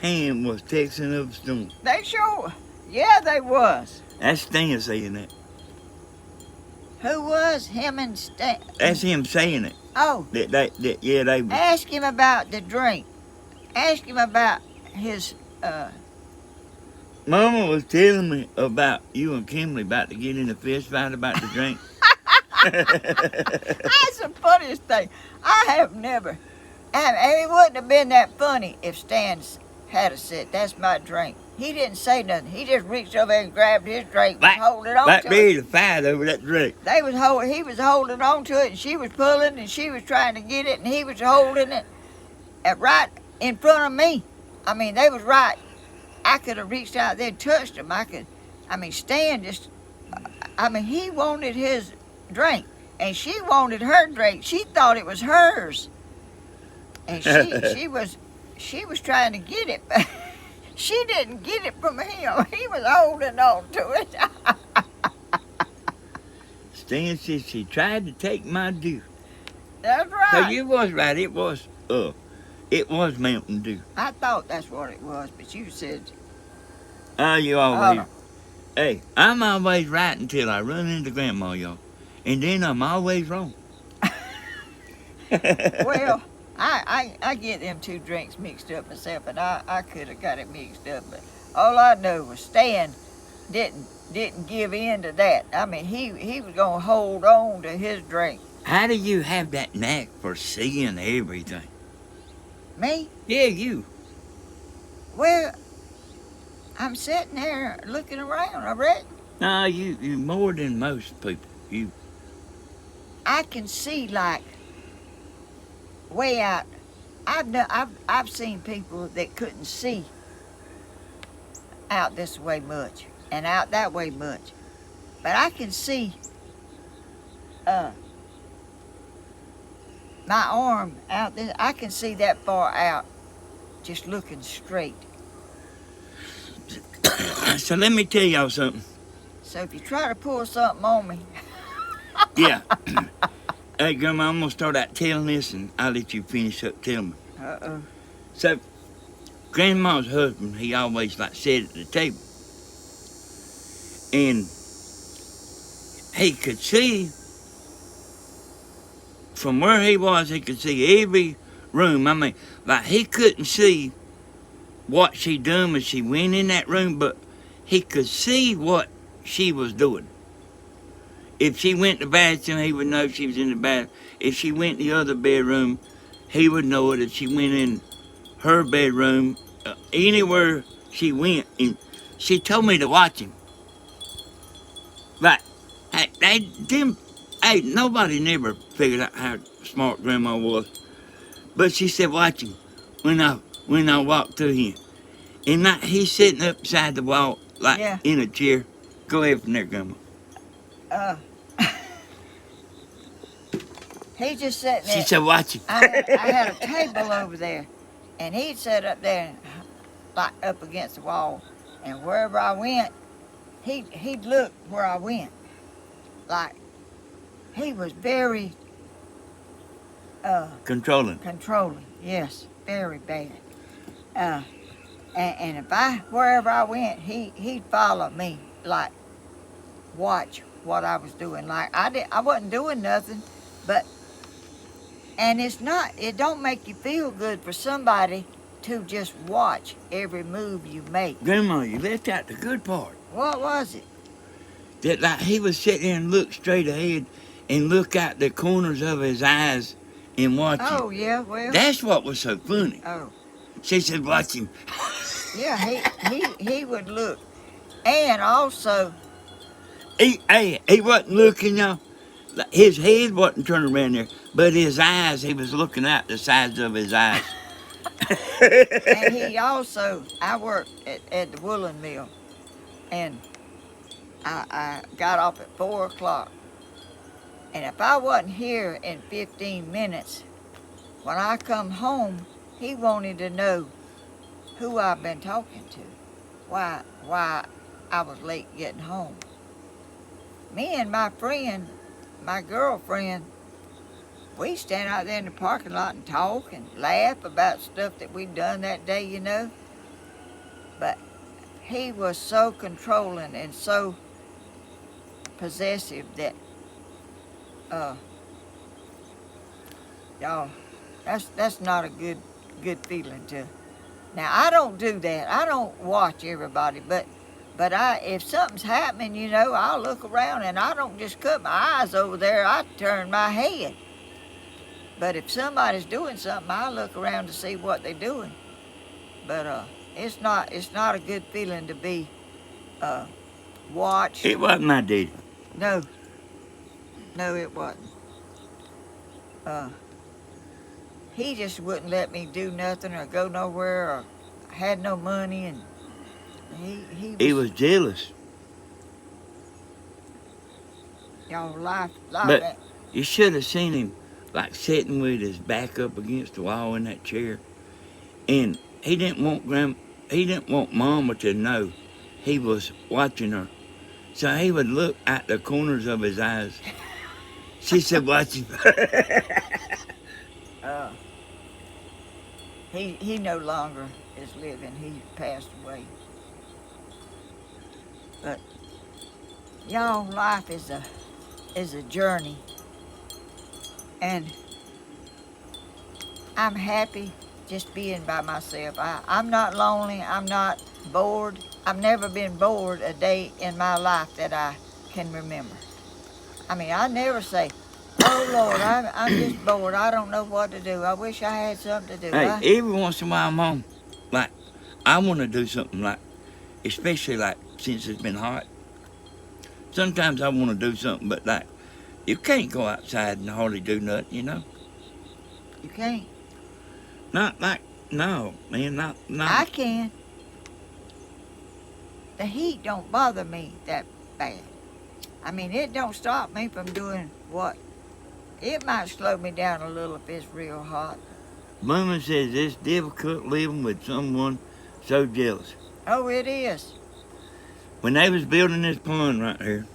Ham was texting up a storm. They sure, yeah, they was. That's Stan saying that. Who was? Him and Stan? That's him saying it. Oh. They was. Ask him about the drink. Ask him about his, Mama was telling me about you and Kimberly about to get in a fist fight about the drink. That's the funniest thing. I have never, and it wouldn't have been that funny if Stan had said, "That's my drink." He didn't say nothing. He just reached over and grabbed his drink and holding on to it. Ready to fight over that drink. He was holding on to it, and she was pulling, and she was trying to get it, and he was holding it right in front of me. I mean, they was right. I could have reached out there and touched them. I could I mean, Stan just, I mean, he wanted his drink, and she wanted her drink. She thought it was hers, and she was trying to get it, but she didn't get it from him. He was holding on to it. Stan said she tried to take my dew. That's So right. you was right. It was Mountain Dew. I thought that's what it was, but you said, Oh, you always. no. Hey, I'm always right until I run into Grandma, y'all. And then I'm always wrong. Well, I get them two drinks mixed up myself, and I could have got it mixed up, but all I know was Stan didn't give in to that. I mean, he was gonna hold on to his drink. How do you have that knack for seeing everything? Me? Yeah, you. Well, I'm sitting there looking around. I reckon No, you more than most people. You. I can see like way out. I've seen people that couldn't see out this way much and out that way much, but I can see my arm out this. I can see that far out, just looking straight. So let me tell y'all something. So if you try to pull something on me, Yeah. Hey, Grandma, I'm gonna start out telling this, and I'll let you finish up telling me. uh-oh. So, Grandma's husband, he always like sat at the table, and he could see from where he was. He could see every room. I mean, like he couldn't see what she done when she went in that room, but he could see what she was doing. If she went to the bathroom, he would know she was in the bath. If she went in the other bedroom, he would know it. If she went in her bedroom, anywhere she went, and she told me to watch him. Like, hey, nobody never figured out how smart Grandma was. But she said, watch him when I walked through him. And he's sitting up beside the wall, like Yeah. in a chair. Go ahead from there, Grandma. He's just sitting She there. said, watch him. I had a table over there, and he'd sit up there, like up against the wall, and wherever I went, he'd look where I went. Like he was very Controlling. controlling. Yes, very bad. And if wherever I went, he'd follow me, like watch what I was doing. Like I wasn't doing nothing, but. And it don't make you feel good for somebody to just watch every move you make. Grandma, you left out the good part. What was it? That like he was sitting there and look straight ahead and look out the corners of his eyes and watch him. Oh, yeah, well. That's what was so funny. Oh, She said, watch him. yeah, he would look. And also, He wasn't looking, y'all. Like, his head wasn't turned around there, but his eyes, he was looking out the sides of his eyes. and I worked at the woolen mill, and I got off at 4 o'clock. And if I wasn't here in 15 minutes, when I come home, he wanted to know who I've been talking to, why I was late getting home. Me and my friend, my girlfriend, we stand out there in the parking lot and talk and laugh about stuff that we'd done that day, you know. But he was so controlling and so possessive that, y'all, that's not a good feeling to. Now I don't do that. I don't watch everybody, but if something's happening, you know, I'll look around and I don't just cut my eyes over there. I turn my head. But if somebody's doing something, I look around to see what they're doing. But it's not a good feeling to be watched. It wasn't my daddy. No, it wasn't. He just wouldn't let me do nothing or go nowhere or had no money, and he He was jealous. Y'all life But that. you should have seen him like sitting with his back up against the wall in that chair, and he didn't want Mama to know he was watching her, so he would look at the corners of his eyes. She said, "Watch him." Uh, he no longer is living. He passed away. But y'all, life is a journey, and I'm happy just being by myself. I'm not lonely. I'm not bored. I've never been bored a day in my life that I can remember. I mean, I never say, "Oh Lord, I'm just bored. I don't know what to do. I wish I had something to do." Hey, every once in a while, Mom, like I want to do something like, especially like since it's been hot. Sometimes I want to do something, but like you can't go outside and hardly do nothing, you know. You can't. Not like no, man, not. I can. The heat don't bother me that bad. I mean, it don't stop me from doing what. It might slow me down a little if it's real hot. Mama says it's difficult living with someone so jealous. Oh, it is. When they was building this pond right here,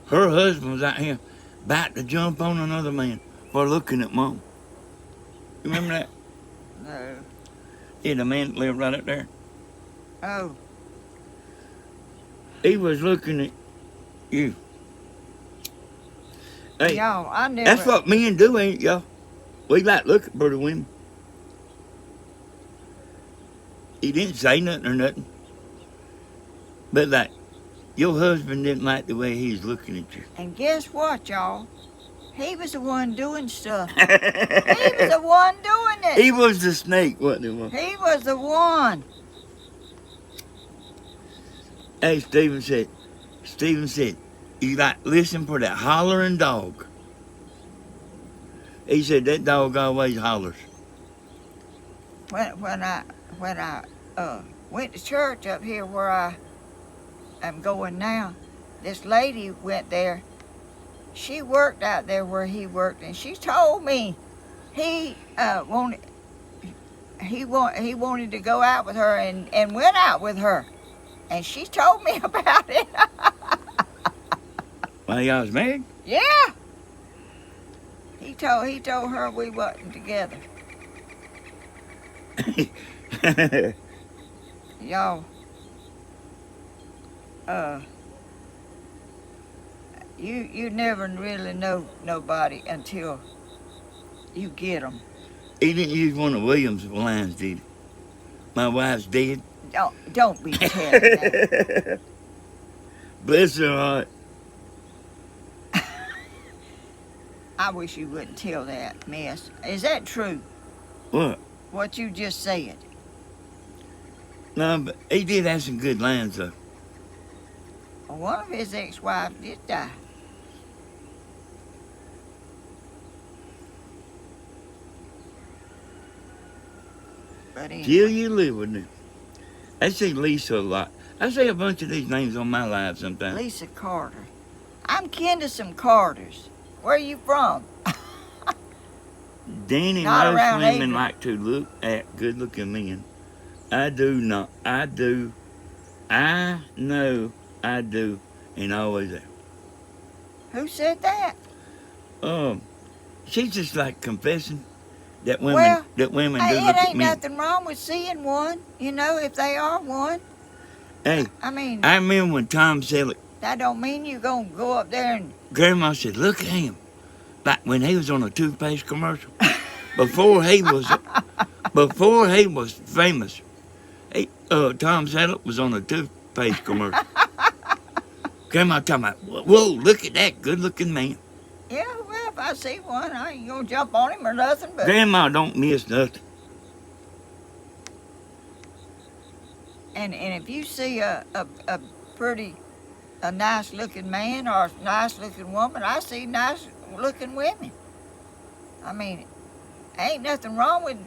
her husband was out here about to jump on another man for looking at Mom. You remember that? No. Yeah, the man that lived right up there. Oh. He was looking at you. Hey, Y'all, I never. that's what men do, ain't it, y'all? We like look at pretty women. He didn't say nothing or nothing. But like, your husband didn't like the way he's looking at you. And guess what, y'all? He was the one doing stuff. He was the one doing it. He was the snake, wasn't he? He was the one. Hey, Stephen said, you like listen for that hollering dog. He said that dog always hollers. When I went to church up here where I am going now, this lady went there. She worked out there where he worked, and she told me he wanted to go out with her, and went out with her, and she told me about it. While y'all was married? Yeah. He told her we wasn't together. Y'all, you never really know nobody until you get them. He didn't use one of Williams' lines, did he? My wife's dead. Don't be telling that. Bless her heart. I wish you wouldn't tell that mess. Is that true? What? What you just said? No, but he did have some good lines, though. Well, one of his ex-wives did die. But anyway. Jill, you live with him. I see Lisa a lot. I see a bunch of these names on my live sometimes. Lisa Carter. I'm kin to some Carters. Where are you from? Danny, Not most around women Adrian. like to look at good-looking men. I do not. I do. I know I do, and always have. Who said that? She's just like confessing that women Well, do Hey, look it at ain't men. nothing wrong with seeing one, if they are one. Hey, I mean, I remember when Tom Selleck, that don't mean you gonna go up there and Grandma said, "Look at him," back when he was on a toothpaste commercial. Before he was famous, Tom Selleck was on a toothpaste commercial. Grandma talking about, whoa, look at that good-looking man. yeah, well, if I see one, I ain't gonna jump on him or nothing, but Grandma don't miss nothing. and if you see a nice looking man or a nice looking woman, I see nice looking women. I mean, ain't nothing wrong with,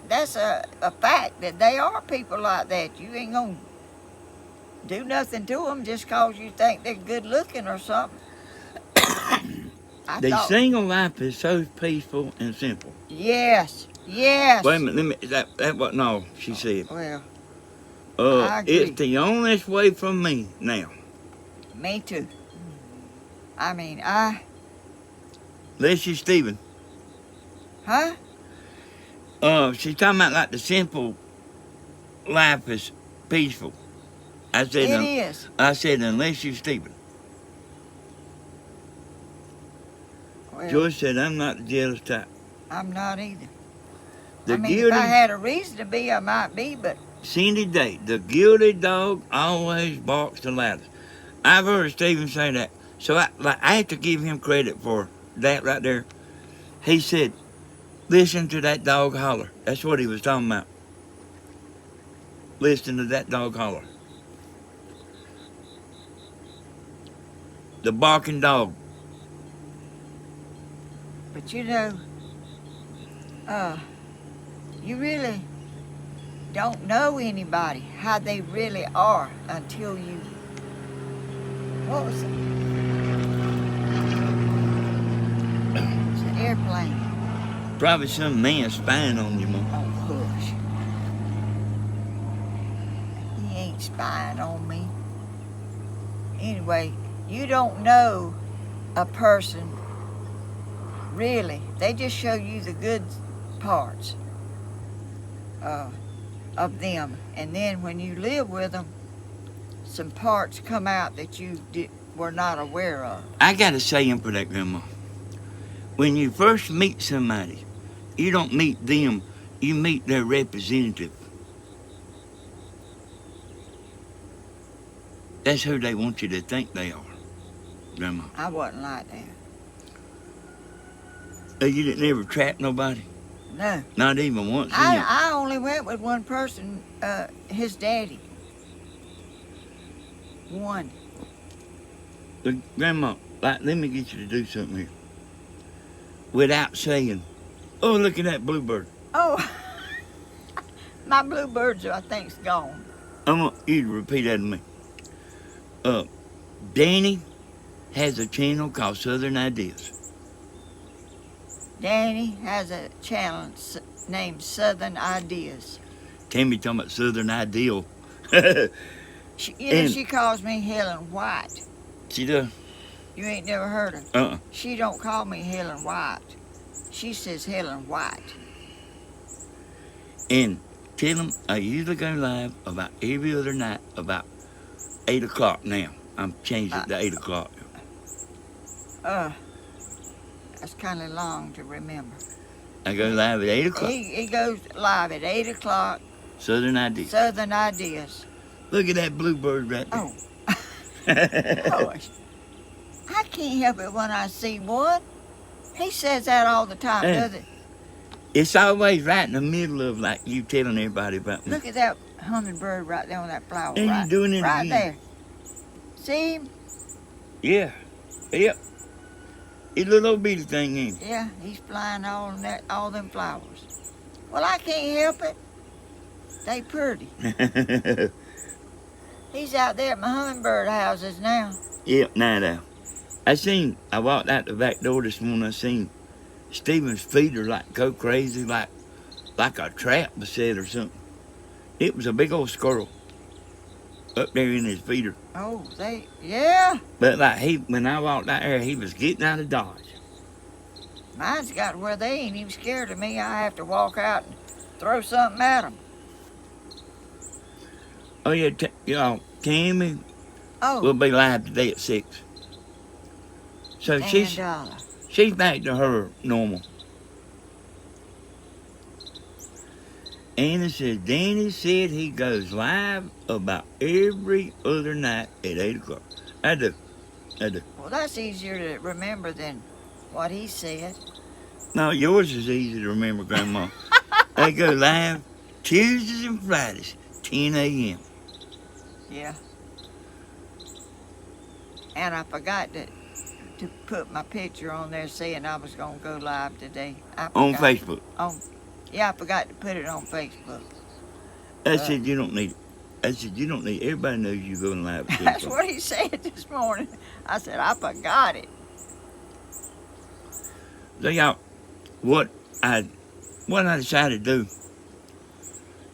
that's a fact that they are people like that. You ain't gonna do nothing to them just cause you think they're good looking or something. I The thought, single life is so peaceful and simple. yes, yes. Wait a minute, that wasn't all she said. Well, I It's agree. the honest way from me now. Me too. I mean, Leslie Stephen. huh? She's talking about like the simple life is peaceful. I said, It is. unless you Stephen. Well, Joyce said, I'm not the jealous type. I'm not either. The I mean, guilty, if I had a reason to be, I might be, but Cindy Day, the guilty dog always barks the loudest. I've heard Stephen say that. So I have to give him credit for that right there. He said, listen to that dog holler. That's what he was talking about. Listen to that dog holler. The barking dog. but you know, you really don't know anybody how they really are until you. What was it? It's an airplane. Probably some man spying on you, Mom. Oh, hush. He ain't spying on me. Anyway, you don't know a person really. They just show you the good parts of them. And then when you live with them, some parts come out that you were not aware of. I got a saying for that, Grandma. When you first meet somebody, you don't meet them, you meet their representative. That's who they want you to think they are, Grandma. I wasn't like that. Oh, you didn't ever trap nobody? No. Not even once, did you? I only went with one person, his daddy. One. But Grandma, let me get you to do something here. Without saying, oh, look at that bluebird. Oh, my bluebirds, I think's gone. I want you to repeat that to me. Danny has a channel called Southern Ideas. Danny has a channel named Southern Ideas. Tammy talking about Southern Ideal. She calls me Helen White. She does? You ain't never heard her. Uh-uh. She don't call me Helen White. She says Helen White. And tell them I usually go live about every other night about 8 o'clock now. I'm changing it to 8 o'clock. That's kind of long to remember. I go live at 8 o'clock. He goes live at 8 o'clock. Southern Ideas. Southern Ideas. Look at that bluebird right there. Oh. Gosh. I can't help it when I see one. He says that all the time, doesn't he? It's always right in the middle of like you telling everybody about me. Look at that hummingbird right there on that flower. And right, you're doing it right again. there. See him? Yeah. Yep. It's a little old bitty thing, ain't it? Yeah, he's flying all them flowers. Well, I can't help it. They pretty. He's out there at my hummingbird houses now. Yep, now. I walked out the back door this morning, I seen Stephen's feeder like go crazy, like a trap was set or something. It was a big old squirrel up there in his feeder. Oh, yeah. But like when I walked out there, he was getting out of Dodge. Mine's got where they ain't even scared of me. I have to walk out and throw something at them. Oh yeah, y'all, Tammy Oh, will be live today at 6. So and she's back to her normal. Anna says, Danny said he goes live about every other night at 8 o'clock. I do. well, that's easier to remember than what he said. No, yours is easy to remember, Grandma. They go live Tuesdays and Fridays, 10 a.m. Yeah. And I forgot to put my picture on there saying I was going to go live today. On Facebook. Yeah, I forgot to put it on Facebook. I said, you don't need it. I said, you don't need it. Everybody knows you're going live at 2 That's o'clock. what he said this morning. I said, I forgot it. So y'all, what I decided to do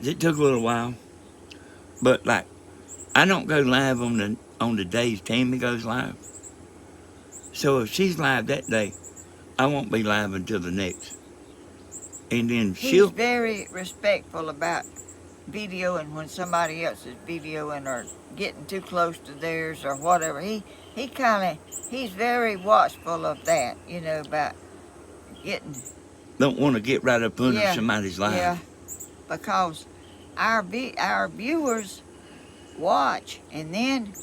is it took a little while, but like I don't go live on the days Tammy goes live. So if she's live that day, I won't be live until the next. And then He's very respectful about videoing when somebody else is videoing or getting too close to theirs or whatever. He's very watchful of that, you know, about getting. don't want to get right up under somebody's live. Yeah, because our viewers watch, and then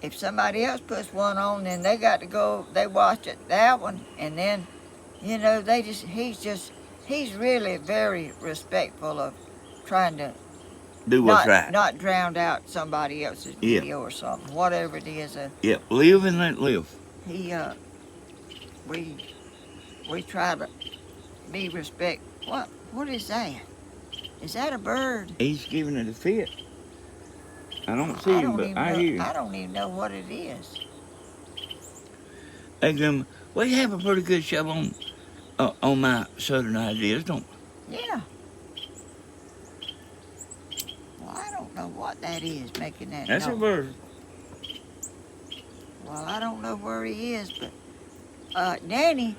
if somebody else puts one on, then they got to go. They watch that one, and then, you know, he's really very respectful of trying to do what's right. Not drown out somebody else's video or something, whatever it is. Yeah, live and let live. We try to be respectful. What is that? Is that a bird? He's giving it a fit. I don't see him, but I hear him. I don't even know what it is. Hey, Grandma, we have a pretty good show on my Southern ideas, don't we? Yeah. Well, I don't know what that is making that That's noise. a bird. Well, I don't know where he is, but Danny,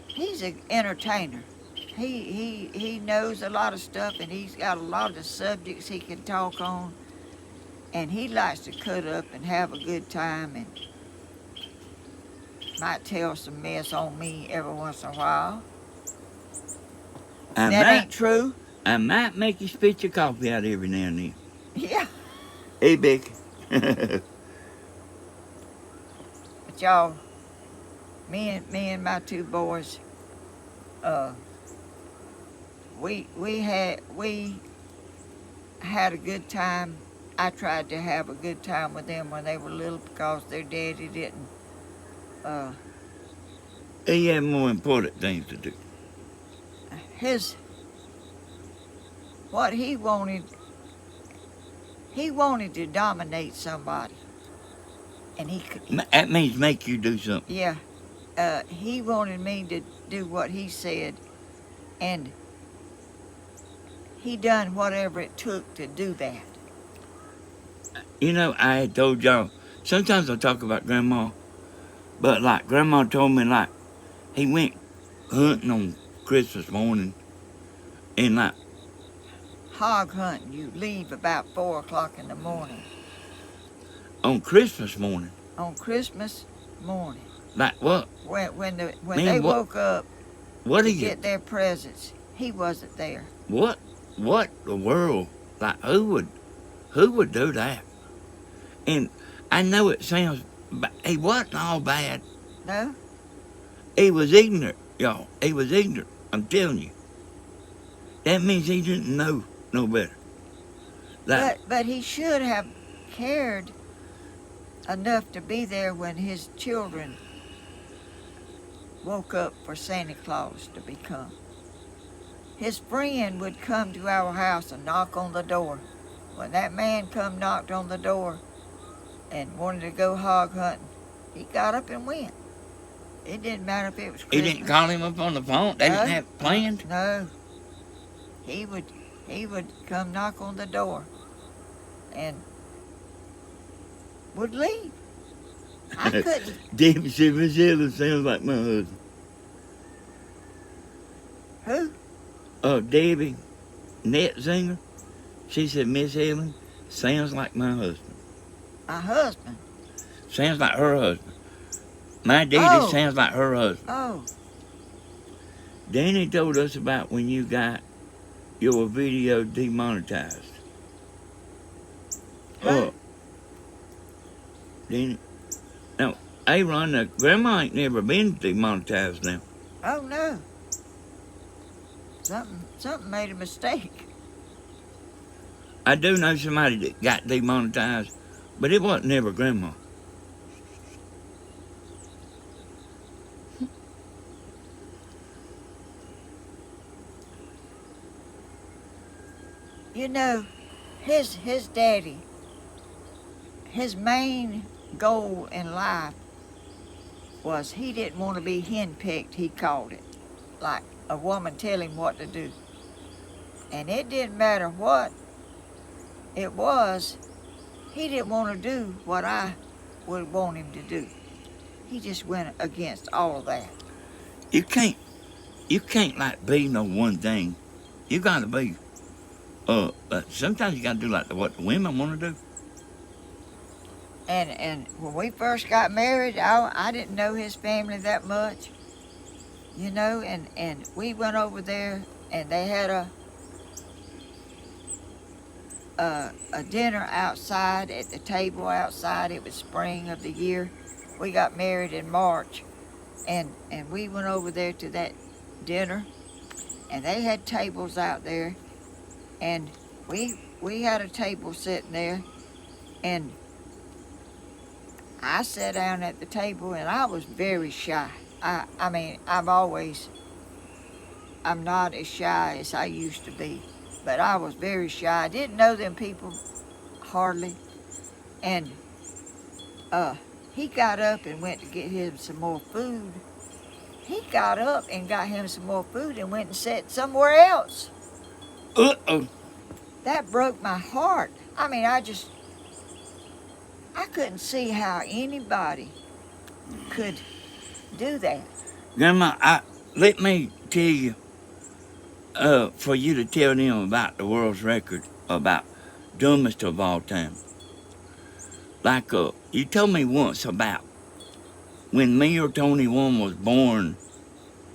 he's an entertainer. He knows a lot of stuff, and he's got a lot of subjects he can talk on, and he likes to cut up and have a good time, and might tell some mess on me every once in a while. Ain't true. I might make you spit your coffee out every now and then. Yeah. Hey, Becky. But y'all, me and my two boys, we had a good time. I tried to have a good time with them when they were little because their daddy didn't. He had more important things to do. What he wanted to dominate somebody, and he could. That means make you do something. Yeah, he wanted me to do what he said, and he done whatever it took to do that. You know, I had told y'all, sometimes I talk about Grandma, but like Grandma told me, like, he went hunting on Christmas morning, and like, hog hunting, you leave about 4 o'clock in the morning. On Christmas morning? On Christmas morning. Like what? When they woke up to get their presents, he wasn't there. What the world? Like who would do that? And I know it sounds, he wasn't all bad. No? He was ignorant, y'all. He was ignorant. I'm telling you. That means he didn't know no better. But he should have cared enough to be there when his children woke up for Santa Claus to become. His friend would come to our house and knock on the door. When that man knocked on the door and wanted to go hog hunting, he got up and went. It didn't matter if it was Christmas. He didn't call him up on the phone? They didn't have it planned? No. He would come knock on the door and would leave. I couldn't. Debbie said, Miss Helen sounds like my husband. Who? Debbie, net singer. She said, Miss Helen sounds like my husband. My husband? Sounds like her husband. My daddy sounds like her husband. Oh. Danny told us about when you got your video demonetized. What? Danny. Now, Aaron, Grandma ain't never been demonetized now. Oh, no. Something made a mistake. I do know somebody that got demonetized, but it wasn't never Grandma. You know, his daddy, his main goal in life was he didn't want to be henpecked, he called it. Like a woman tell him what to do. And it didn't matter what it was, he didn't want to do what I would want him to do. He just went against all of that. You can't like be no one thing. You gotta be. Sometimes you gotta do like what the women want to do. And when we first got married, I didn't know his family that much, you know. And we went over there, and they had a dinner outside at the table outside. It was spring of the year. We got married in March, and we went over there to that dinner, and they had tables out there, and we had a table sitting there, and I sat down at the table, and I was very shy. I mean, I'm not as shy as I used to be, but I was very shy. I didn't know them people hardly, and he got up and went to get him some more food. He got up and got him some more food and went and sat somewhere else. Uh-oh. That broke my heart. I mean, I couldn't see how anybody could do that. Grandma, let me tell you, for you to tell them about the world's record about dumbest of all time. Like, you told me once about when me or Tony One was born,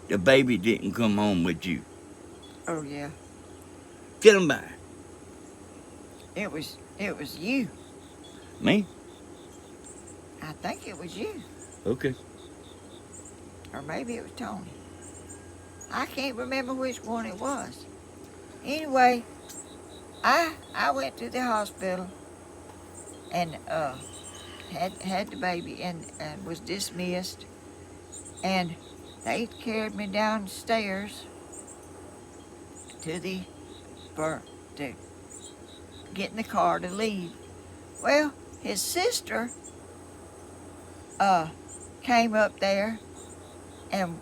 the baby didn't come home with you. Oh yeah. Get him back. It was you. Me? I think it was you. Okay. Or maybe it was Tony. I can't remember which one it was. Anyway, I went to the hospital and had the baby and was dismissed, and they carried me downstairs to get in the car to leave. Well, his sister came up there and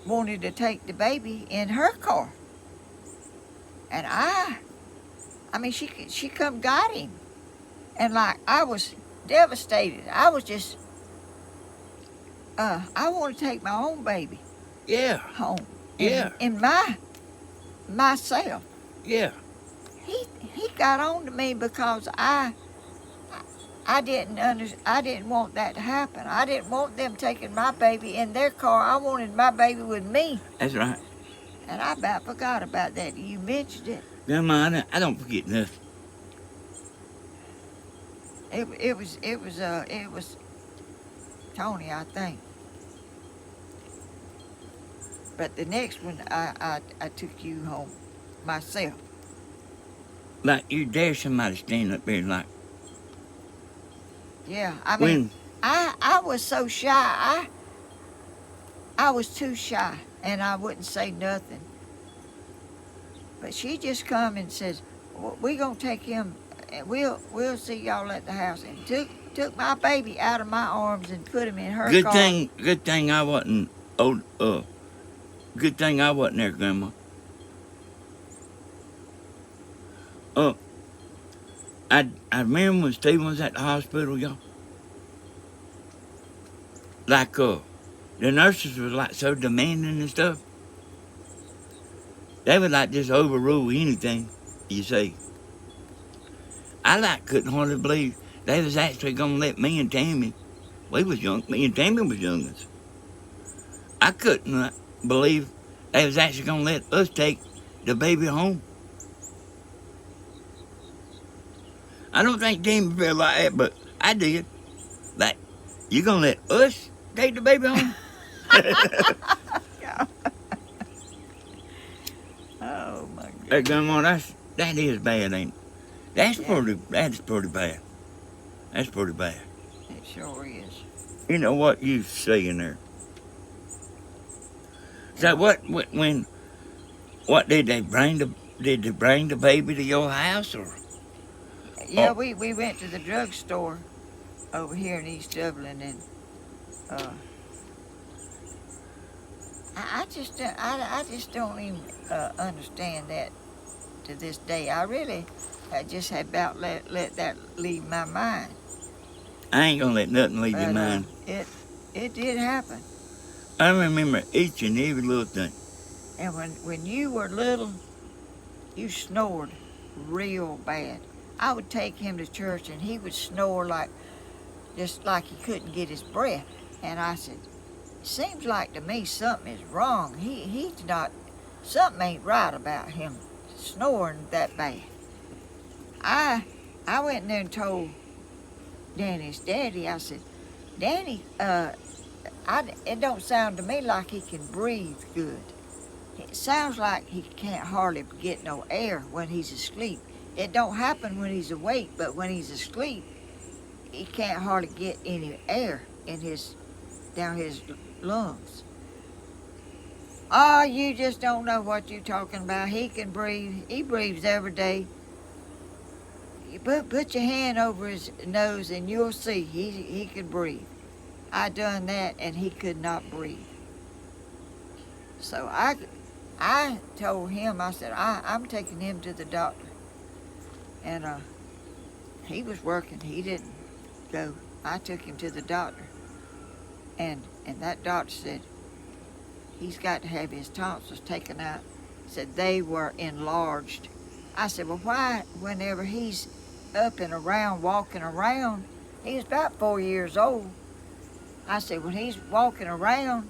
wanted to take the baby in her car. And I mean, she come got him. And like, I was devastated. I was just, I want to take my own baby. Yeah. Home. Yeah. In myself. Yeah. He got on to me because I didn't want that to happen. I didn't want them taking my baby in their car. I wanted my baby with me. That's right. And I about forgot about that. You mentioned it. Grandma, I don't forget nothing. It was Tony, I think. But the next one, I took you home myself. Like, you dare somebody stand up there like... Yeah, I mean, I was so shy. I was too shy, and I wouldn't say nothing. But she just come and says, "We're gonna take him, and we'll see y'all at the house." And took my baby out of my arms and put him in her car. Good thing I wasn't old. Good thing I wasn't there, Grandma. I remember when Stephen was at the hospital, y'all. Like, the nurses was like so demanding and stuff. They would like just overrule anything you say. I like couldn't hardly believe they was actually gonna let me and Tammy. We was young. Me and Tammy was youngins. I couldn't believe they was actually gonna let us take the baby home. I don't think Tammy felt like that, but I did. Like, you gonna let us take the baby home? Oh my goodness. Hey, Grandma, that is bad, ain't it? That's pretty bad. That's pretty bad. It sure is. You know what you saying there? So what did they bring the baby to your house or? Yeah, we went to the drugstore over here in East Dublin, uh, I just don't even understand that to this day. I just had about let that leave my mind. I ain't gonna let nothing leave your But mind. it did happen. I remember each and every little thing. And when you were little, you snored real bad. I would take him to church and he would snore just like he couldn't get his breath. And I said, seems like to me something is wrong. He's not, something ain't right about him snoring that bad. I went in there and told Danny's daddy, I said, Danny, it don't sound to me like he can breathe good. It sounds like he can't hardly get no air when he's asleep. It don't happen when he's awake, but when he's asleep, he can't hardly get any air in down his lungs. Oh, you just don't know what you're talking about. He can breathe. He breathes every day. You put your hand over his nose and you'll see he can breathe. I done that and he could not breathe. So I told him, I said, I'm taking him to the doctor. And he was working. He didn't go. I took him to the doctor. And that doctor said, he's got to have his tonsils taken out. Said they were enlarged. I said, well, why, whenever he's up and around, walking around, he was about 4 years old. I said, when he's walking around,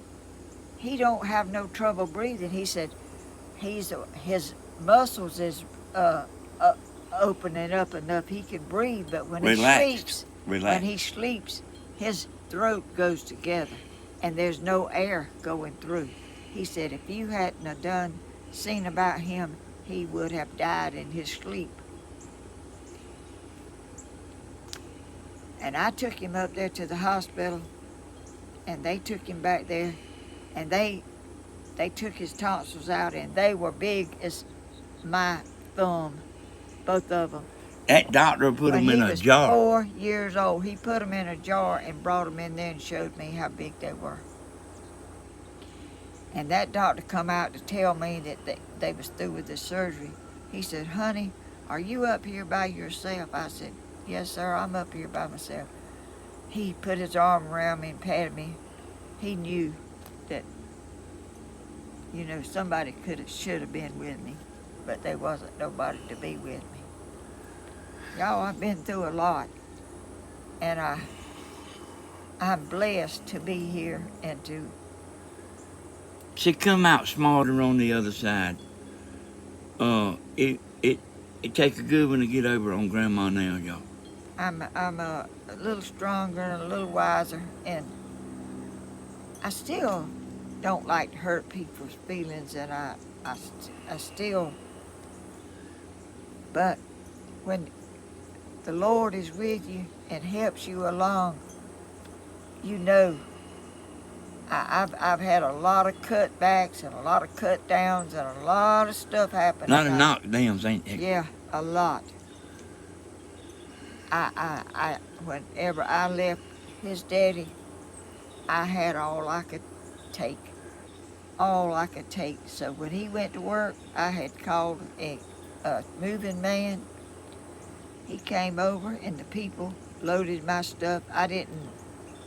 he don't have no trouble breathing. He said, his muscles is opening up enough he can breathe, but when he sleeps, his throat goes together and there's no air going through. He said if you hadn't have seen about him, he would have died in his sleep. And I took him up there to the hospital, and they took him back there, and they took his tonsils out, and they were big as my thumb, both of them. That doctor put them in a jar. When he was 4 years old, he put them in a jar and brought them in there and showed me how big they were. And that doctor come out to tell me that they was through with the surgery. He said, honey, are you up here by yourself? I said, yes, sir, I'm up here by myself. He put his arm around me and patted me. He knew that, somebody should have been with me, but there wasn't nobody to be with me. Y'all, I've been through a lot, and I'm blessed to be here and to. She come out smarter on the other side. It take a good one to get over on Grandma now, y'all. I'm a little stronger and a little wiser, and I still don't like to hurt people's feelings, and I still. But when the Lord is with you and helps you along, I've had a lot of cutbacks and a lot of cut downs and a lot of stuff happen. A lot of knockdowns, ain't there? Yeah, a lot. Whenever I left his daddy, I had all I could take. All I could take. So when he went to work, I had called a moving man. He came over and the people loaded my stuff. I didn't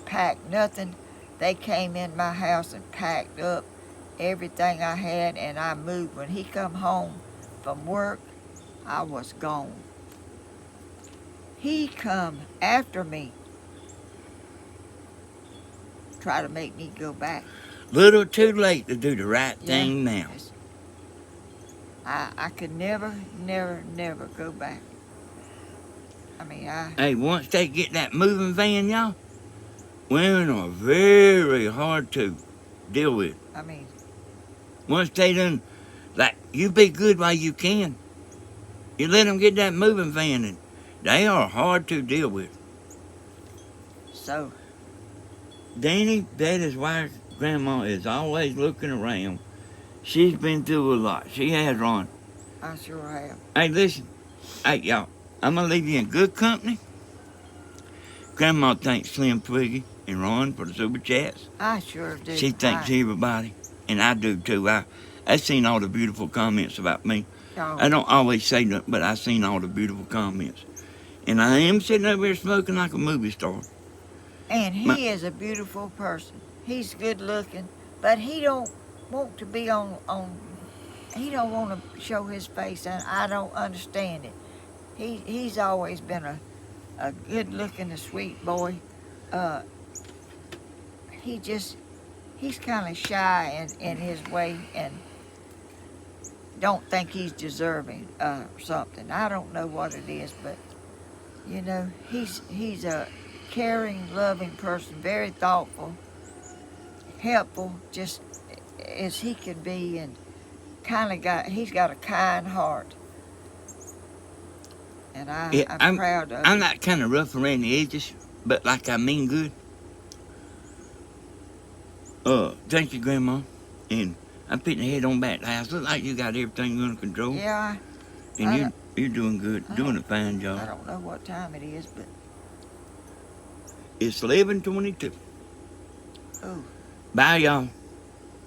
pack nothing. They came in my house and packed up everything I had, and I moved. When he come home from work, I was gone. He come after me, try to make me go back. Little too late to do the right thing now. I could never go back. Hey, once they get that moving van, y'all, women are very hard to deal with. Once they done, you be good while you can. You let them get that moving van, and they are hard to deal with. So, Danny, that is why Grandma is always looking around. She's been through a lot. She has, Ron. I sure have. Hey, listen. Hey, y'all. I'm going to leave you in good company. Grandma thanks Slim Twiggy and run for the super chats. I sure do. She thanks everybody, and I do too. I seen all the beautiful comments about me. I don't always say that, but I seen all the beautiful comments. And I am sitting over here smoking like a movie star. And he is a beautiful person. He's good looking, but he don't want to be on he don't want to show his face, and I don't understand it. He's always been a good looking, a sweet boy. He's kind of shy in his way, and don't think he's deserving something. I don't know what it is, but you know, he's a caring, loving person, very thoughtful, helpful, just as he can be, and he's got a kind heart, and I'm proud of I'm him. not kind of rough around the edges, but like I mean good. Thank you, Grandma, and I'm putting the head on back to the house. Look like you got everything under control. Yeah, and you're doing good, doing a fine job. I don't know what time it is, but it's 11:22. Oh. Bye, y'all.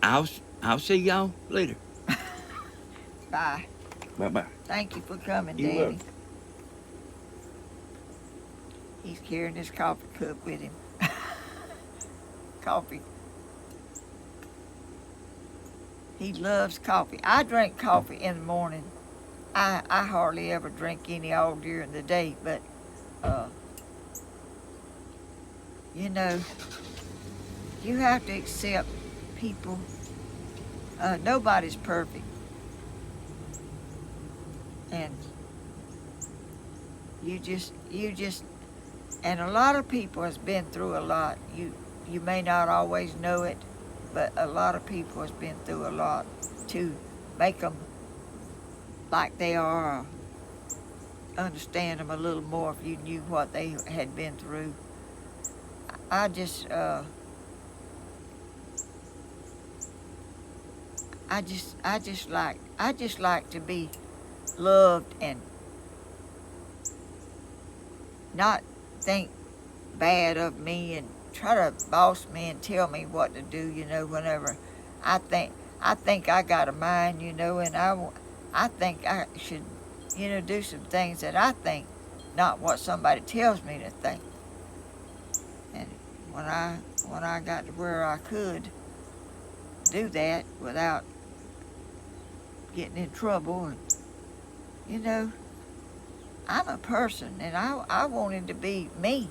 I'll see y'all later. Bye. Bye-bye. Thank you for coming, You're Daddy. welcome. He's carrying his coffee cup with him. Coffee. He loves coffee. I drink coffee in the morning. I hardly ever drink any all during the day, but you know, you have to accept people. Nobody's perfect, and you just, and a lot of people has been through a lot. You may not always know it, but a lot of people has been through a lot to make them like they are, or understand them a little more if you knew what they had been through. I just like to be loved and not think bad of me and try to boss me and tell me what to do, you know, whenever I think I got a mind, you know, and I think I should, you know, do some things that I think, not what somebody tells me to think. And when I got to where I could do that without getting in trouble, and you know, I'm a person, and I wanted to be me.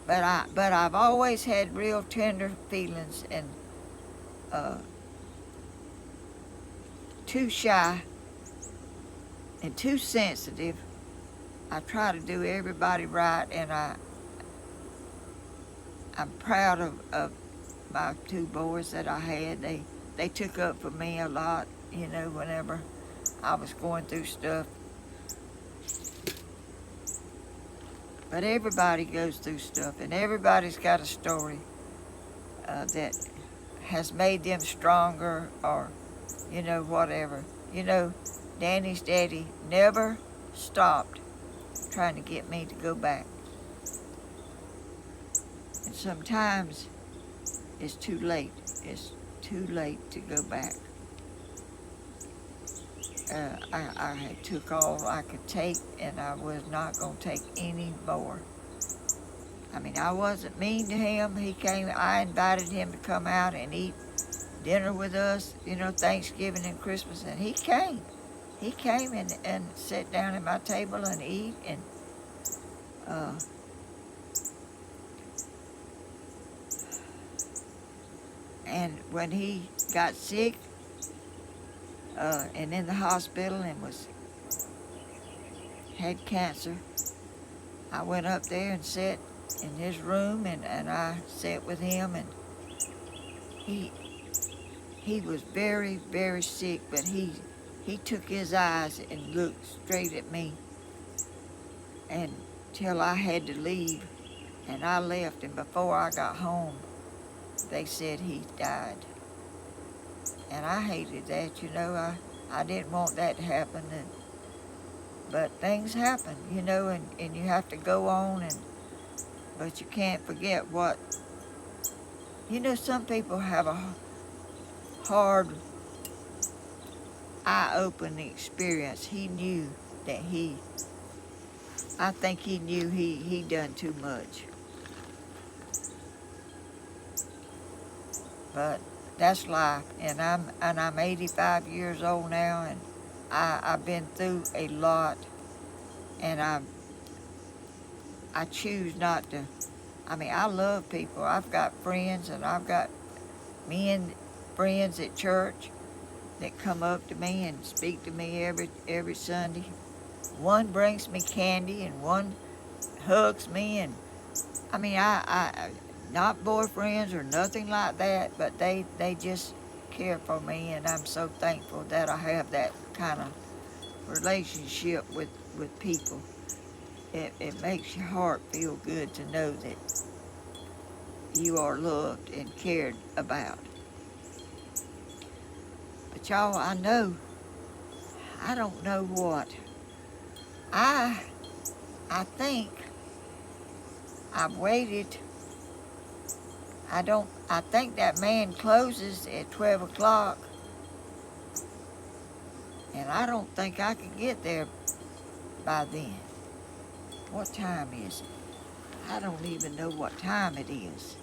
But I've always had real tender feelings, and too shy and too sensitive. I try to do everybody right, and I'm proud of my two boys that I had. They took up for me a lot, you know, whenever I was going through stuff. But everybody goes through stuff, and everybody's got a story that has made them stronger, or, you know, whatever. You know, Danny's daddy never stopped trying to get me to go back. And sometimes it's too late. It's too late to go back. I had took all I could take, and I was not going to take any more. I mean, I wasn't mean to him. He came, I invited him to come out and eat dinner with us, you know, Thanksgiving and Christmas, and he came. He came and sat down at my table and eat, and when he got sick, and in the hospital and had cancer, I went up there and sat in his room, and I sat with him, and he was very, very sick, but he took his eyes and looked straight at me, and till I had to leave, and I left, and before I got home, they said he died. And I hated that, you know. I didn't want that to happen, but things happen, you know, and you have to go on. but you can't forget what, some people have a hard, eye-opening experience. He knew that I think he knew he done too much. But that's life, and I'm 85 years old now, and I've been through a lot, and I choose not to. I love people. I've got friends, and I've got friends at church that come up to me and speak to me every Sunday. One brings me candy, and one hugs me, and I not boyfriends or nothing like that, but they just care for me, and I'm so thankful that I have that kind of relationship with people. It makes your heart feel good to know that you are loved and cared about. But y'all, I don't know what. I think I've waited. I think that man closes at 12 o'clock, and I don't think I could get there by then. What time is it? I don't even know what time it is.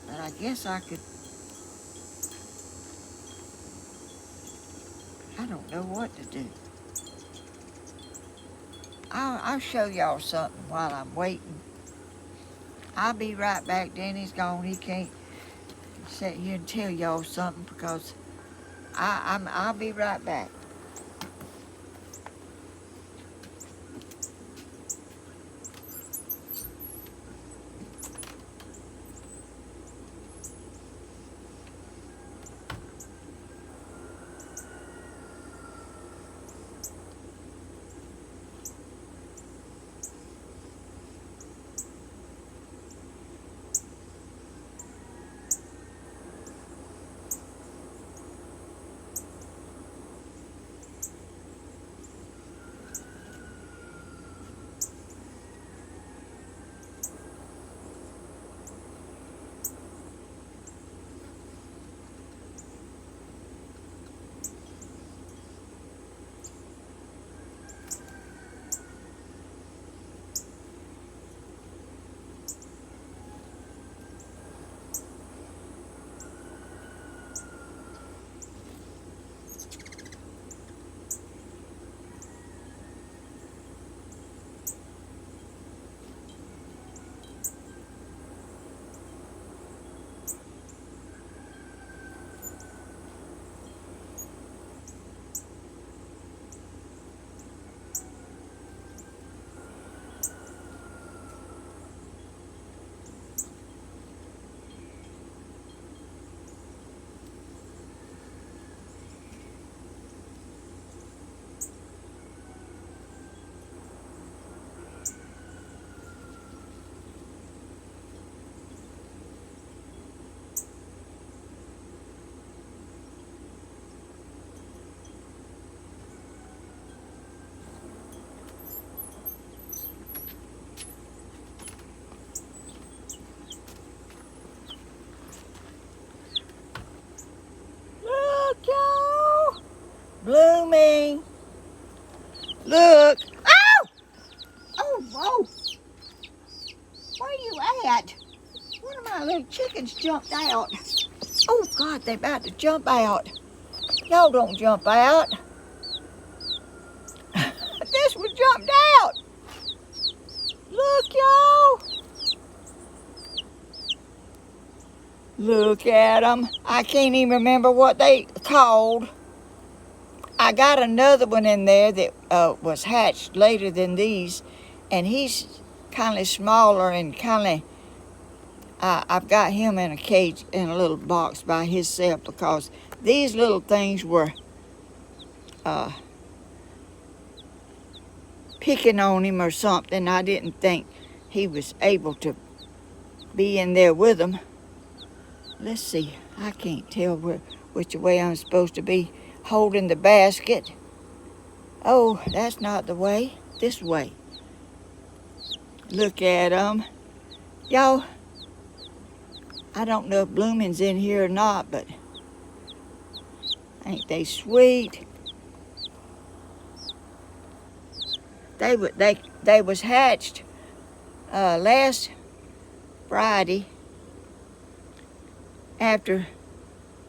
But I guess I don't know what to do. I'll show y'all something while I'm waiting. I'll be right back. Danny's gone. He can't sit here and tell y'all something because I'll be right back. Look, y'all. Blooming. Look. Oh! Oh, whoa. Where you at? One of my little chickens jumped out. Oh, God, they about to jump out. Y'all don't jump out. This one jumped out. Look, y'all. Look at them. I can't even remember what they called. I got another one in there that was hatched later than these, and he's kind of smaller and kind of, I've got him in a cage in a little box by himself because these little things were picking on him or something. I didn't think he was able to be in there with them. Let's see, I can't tell which way I'm supposed to be holding the basket. Oh, that's not the way. This way. Look at them. Y'all, I don't know if blooming's in here or not, but ain't they sweet? They was hatched last Friday after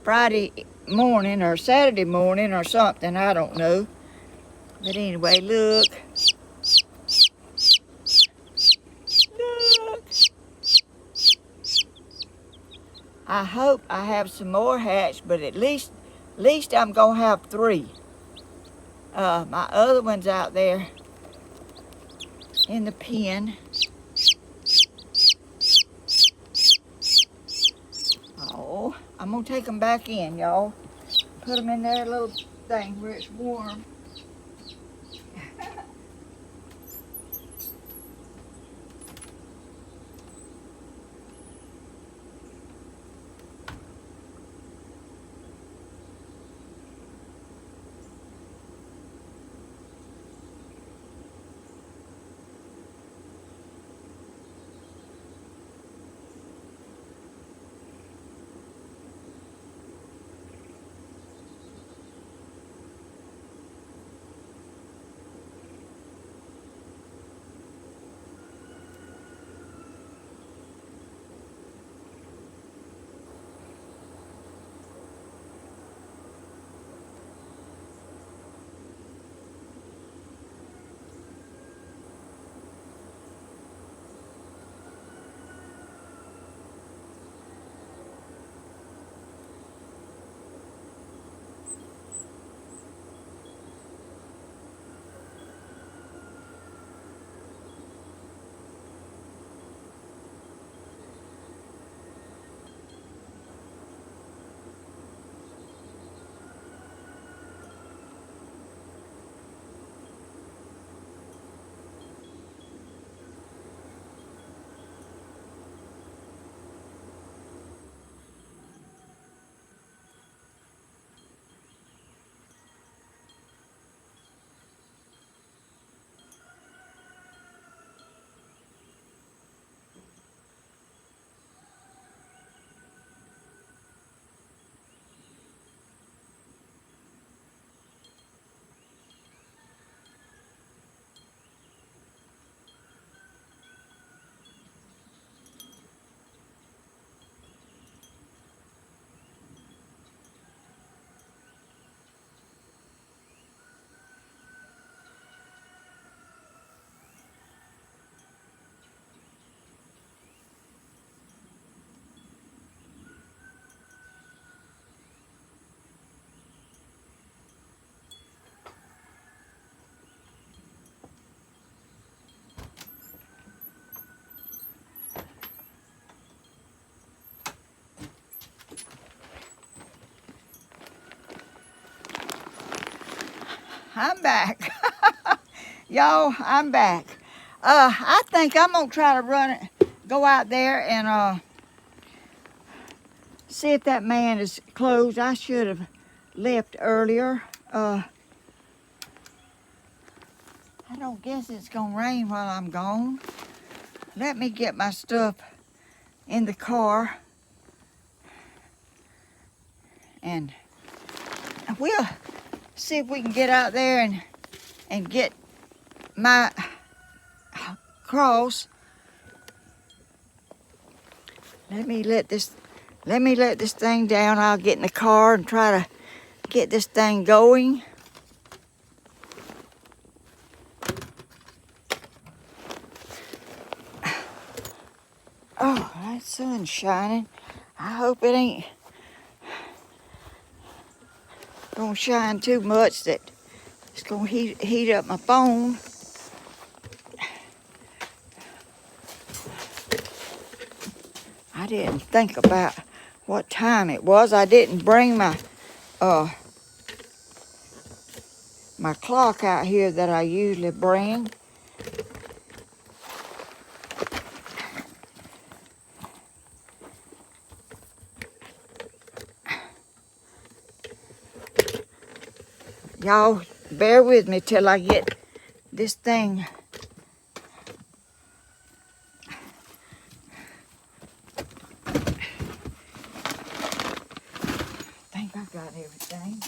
Friday morning or Saturday morning or something, I don't know. But anyway, look. Look. I hope I have some more hatched, but at least I'm gonna have 3. My other one's out there in the pen. Oh, I'm gonna take them back in, y'all. Put them in their little thing where it's warm. I'm back. Y'all, I'm back. I think I'm gonna try to go out there and see if that man is closed. I should have left earlier. I don't guess it's gonna rain while I'm gone. Let me get my stuff in the car and we'll see if we can get out there and get my cross. Let me let this thing down. I'll get in the car and try to get this thing going. Oh, that sun's shining. I hope it ain't gonna shine too much that it's gonna heat up my phone. I didn't think about what time it was. I didn't bring my my clock out here that I usually bring. Y'all, bear with me till I get this thing. I think I got everything.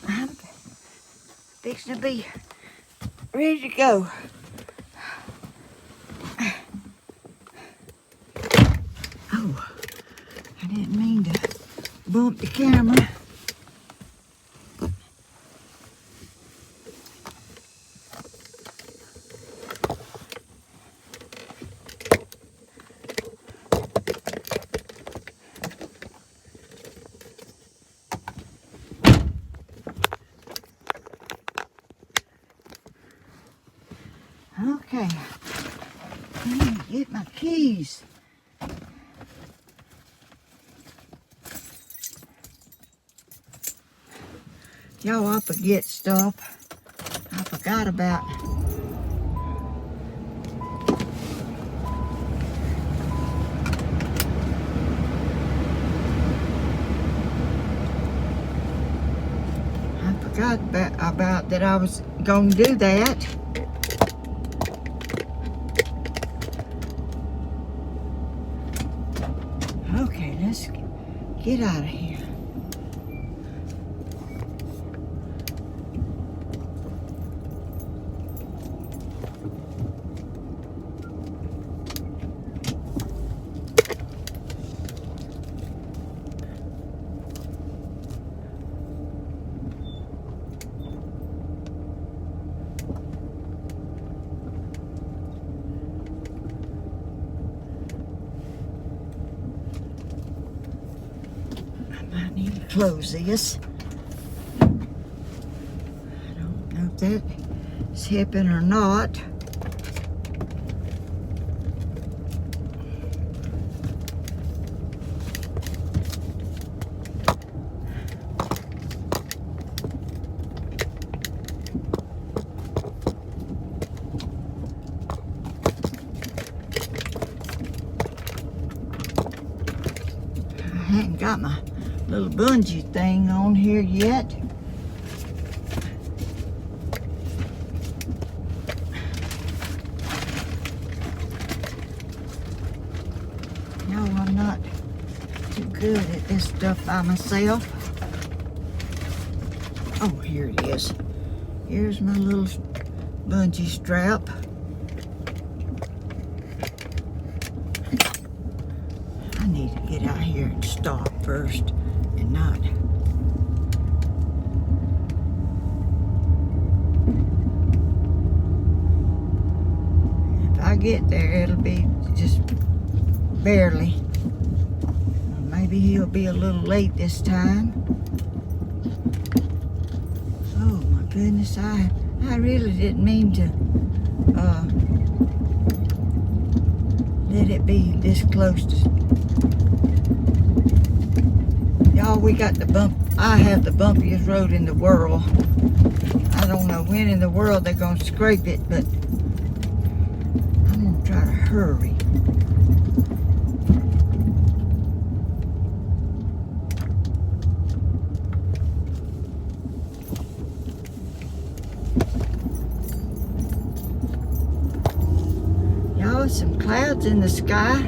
I'm fixing to be ready to go. Oh, I didn't mean to bump the camera. Okay, I need to get my keys. Y'all, I forget stuff. I forgot about. About that I was going to do that. Okay, let's get out of here. I need to close this. I don't know if that's helping or not. I hadn't got my little bungee thing on here yet. No, I'm not too good at this stuff by myself. Oh, here it is. Here's my little bungee strap. I need to get out here and stop first and not. If I get there, it'll be just barely. Maybe he'll be a little late this time. Oh my goodness, I really didn't mean to let it be this close to. Y'all, we got the bump. I have the bumpiest road in the world. I don't know when in the world they're gonna scrape it, but I'm gonna try to hurry. Y'all, some clouds in the sky.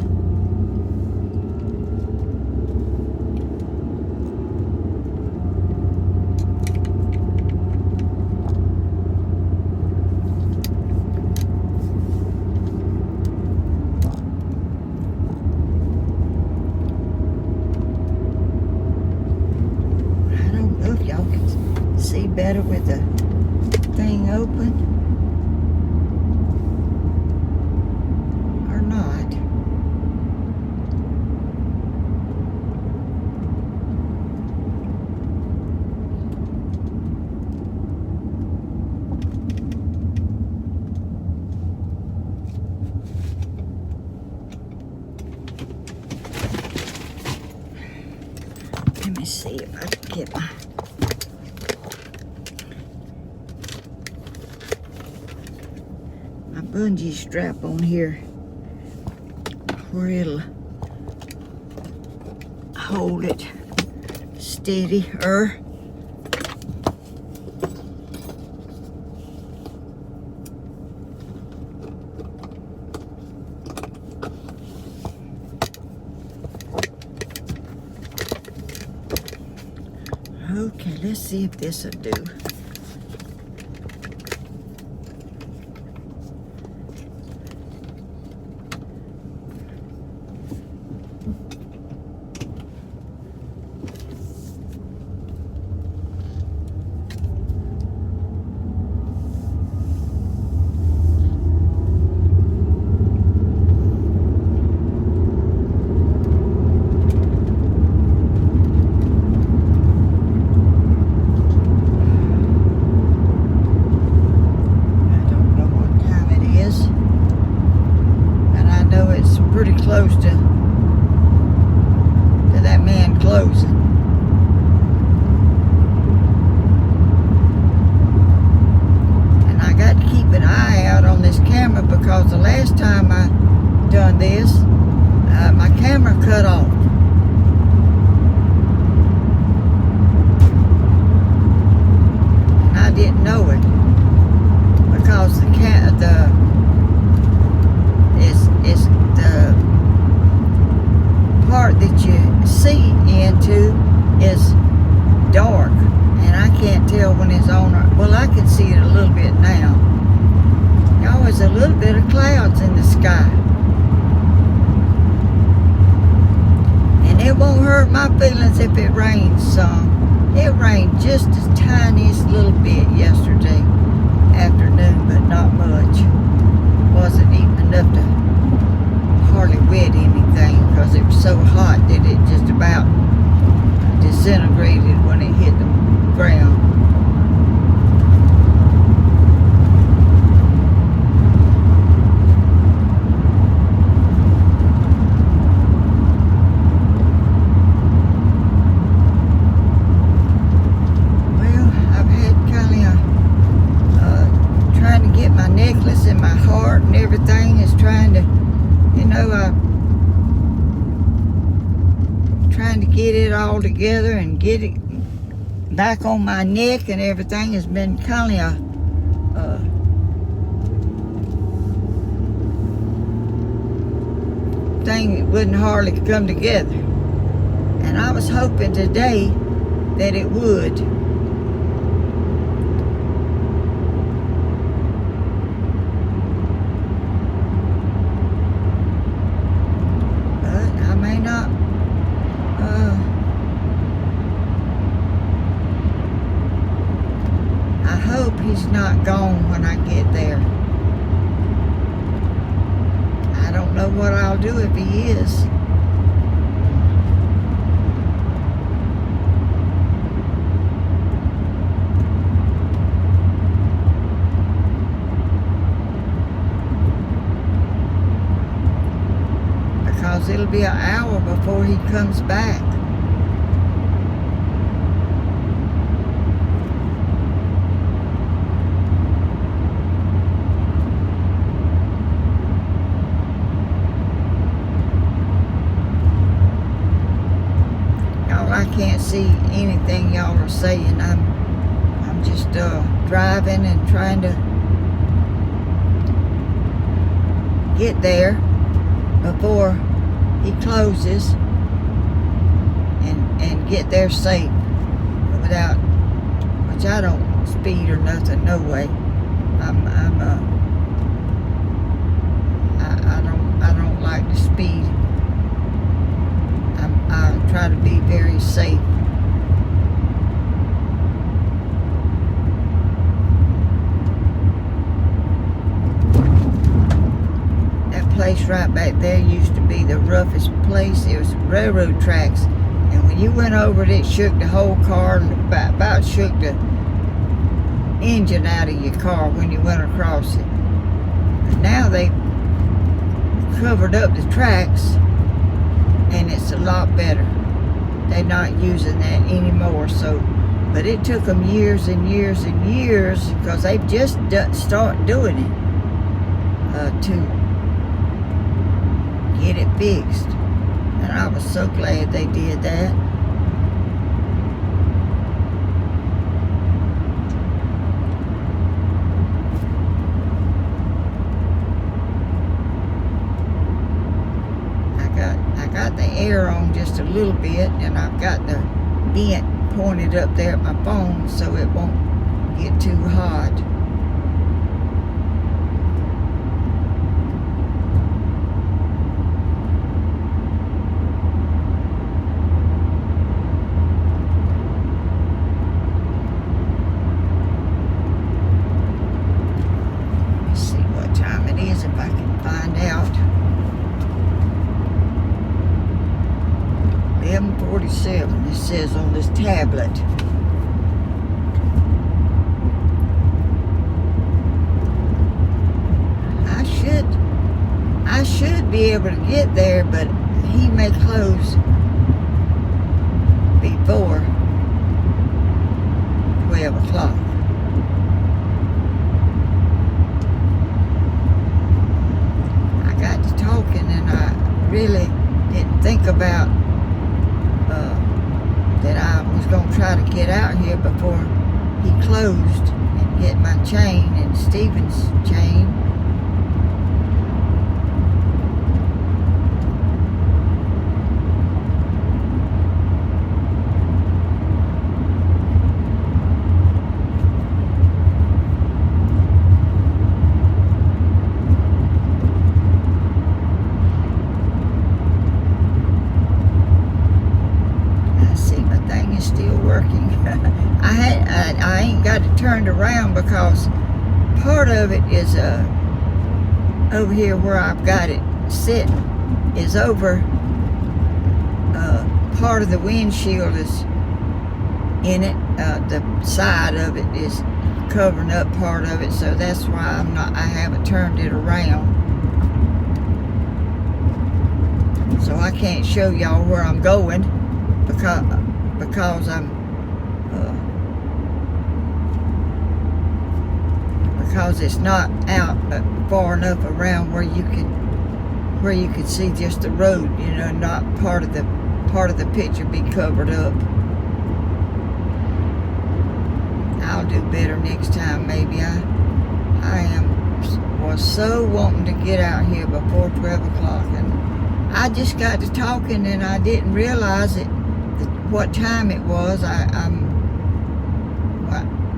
Better with the thing open or not. Let's see if I can get my bungee strap on here where it'll hold it steadier. Okay, let's see if this'll do. Pretty close to that man closing. And I got to keep an eye out on this camera because the last time I done this, my camera cut off. And I didn't know it because the part that you see into is dark, and I can't tell when it's on or, well, I can see it a little bit now. There always a little bit of clouds in the sky, and it won't hurt my feelings if it rains some. It rained just the tiniest little bit yesterday afternoon, but not much. Wasn't even enough to hardly wet anything because it was so hot that it just about disintegrated when it hit the ground. Well, I've had kind of trying to get my necklace and my heart and everything is trying to, you know, trying to get it all together and get it back on my neck and everything has been kind of thing that wouldn't hardly come together. And I was hoping today that it would. He's not gone when I get there. I don't know what I'll do if he is. Because it'll be an hour before he comes back. I can't see anything y'all are saying. I'm just driving and trying to get there before he closes and get there safe without, which I don't speed or nothing, no way. I don't like to speed. I try to be very safe. That place right back there used to be the roughest place. It was railroad tracks, and when you went over it, it shook the whole car and about shook the engine out of your car when you went across it. And now they covered up the tracks, and it's a lot better. they're not using that anymore. So, but it took them years and years and years because they've just start doing it to get it fixed. And I was so glad they did that. I got the air on just a little bit, and I've got the vent pointed up there at my phone so it won't get too hot. Let's see what time it is if I can find out. 11:47, it says on this tablet. I should be able to get there, but he may close before 12 o'clock. I got to talking and I really didn't think about that I was going to try to get out here before he closed and get my chain and Stephen's chain. Still working. I ain't got it turned around because part of it is over here where I've got it sit is over part of the windshield is in it, the side of it is covering up part of it, so that's why I haven't turned it around, so I can't show y'all where I'm going because I'm because it's not out far enough around where you could see just the road, you know, not part of the picture be covered up. I'll do better next time, maybe. Was so wanting to get out here before 12 o'clock, and I just got to talking and I didn't realize it. What time it was.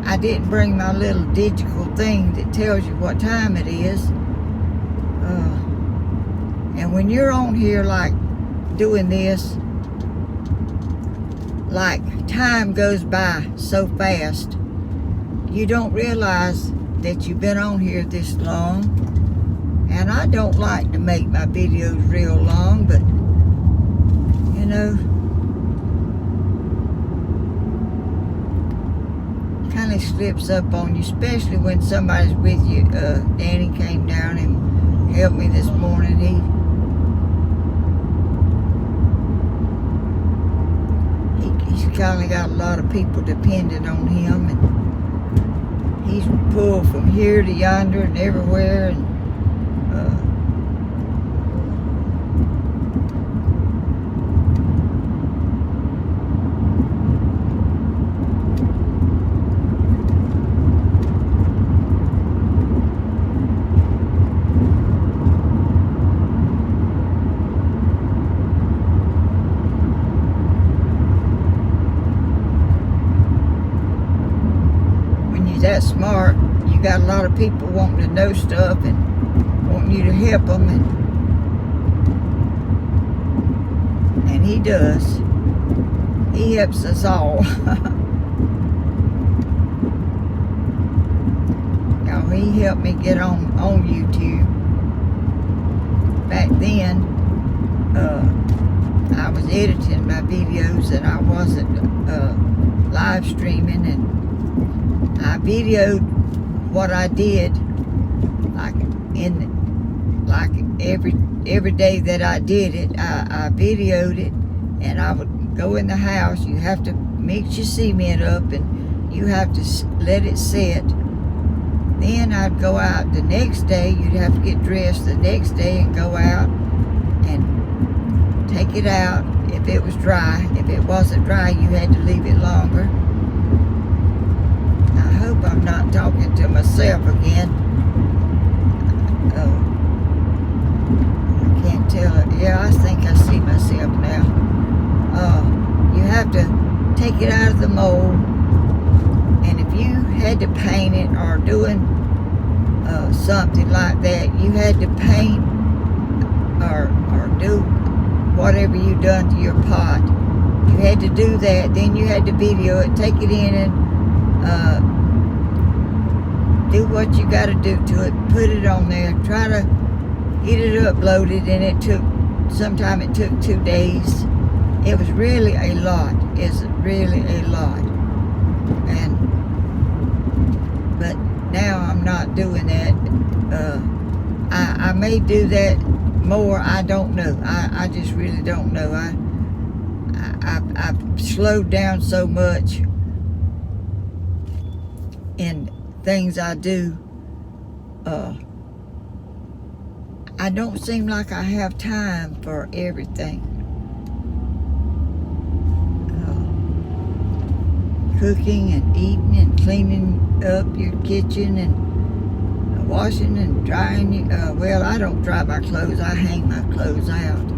I didn't bring my little digital thing that tells you what time it is. And when you're on here like doing this, like time goes by so fast, you don't realize that you've been on here this long. And I don't like to make my videos real long, but you know, kind of slips up on you, especially when somebody's with you. Danny came down and helped me this morning. He's kind of got a lot of people dependent on him, and he's pulled from here to yonder and everywhere, and that smart, you got a lot of people wanting to know stuff and wanting you to help them, and he does. He helps us all. Now, he helped me get on YouTube. Back then, I was editing my videos and I wasn't live streaming, and I videoed what I did, like every day that I did it. I videoed it and I would go in the house. You have to mix your cement up, and you have to let it set. Then I'd go out the next day. You'd have to get dressed the next day and go out and take it out if it was dry. If it wasn't dry, you had to leave it longer. I hope I'm not talking to myself again. Oh, I can't tell it. Yeah, I think I see myself now. You have to take it out of the mold, and if you had to paint it or doing something like that, you had to paint or do whatever you done to your pot. You had to do that. Then you had to video it, take it in and do what you got to do to it, put it on there, try to get it uploaded, and sometime it took 2 days. It was really a lot. It's really a lot. But now I'm not doing that. I may do that more. I don't know. I just really don't know. I've slowed down so much in things I do. I don't seem like I have time for everything. Cooking and eating and cleaning up your kitchen and washing and drying. Well, I don't dry my clothes. I hang my clothes out.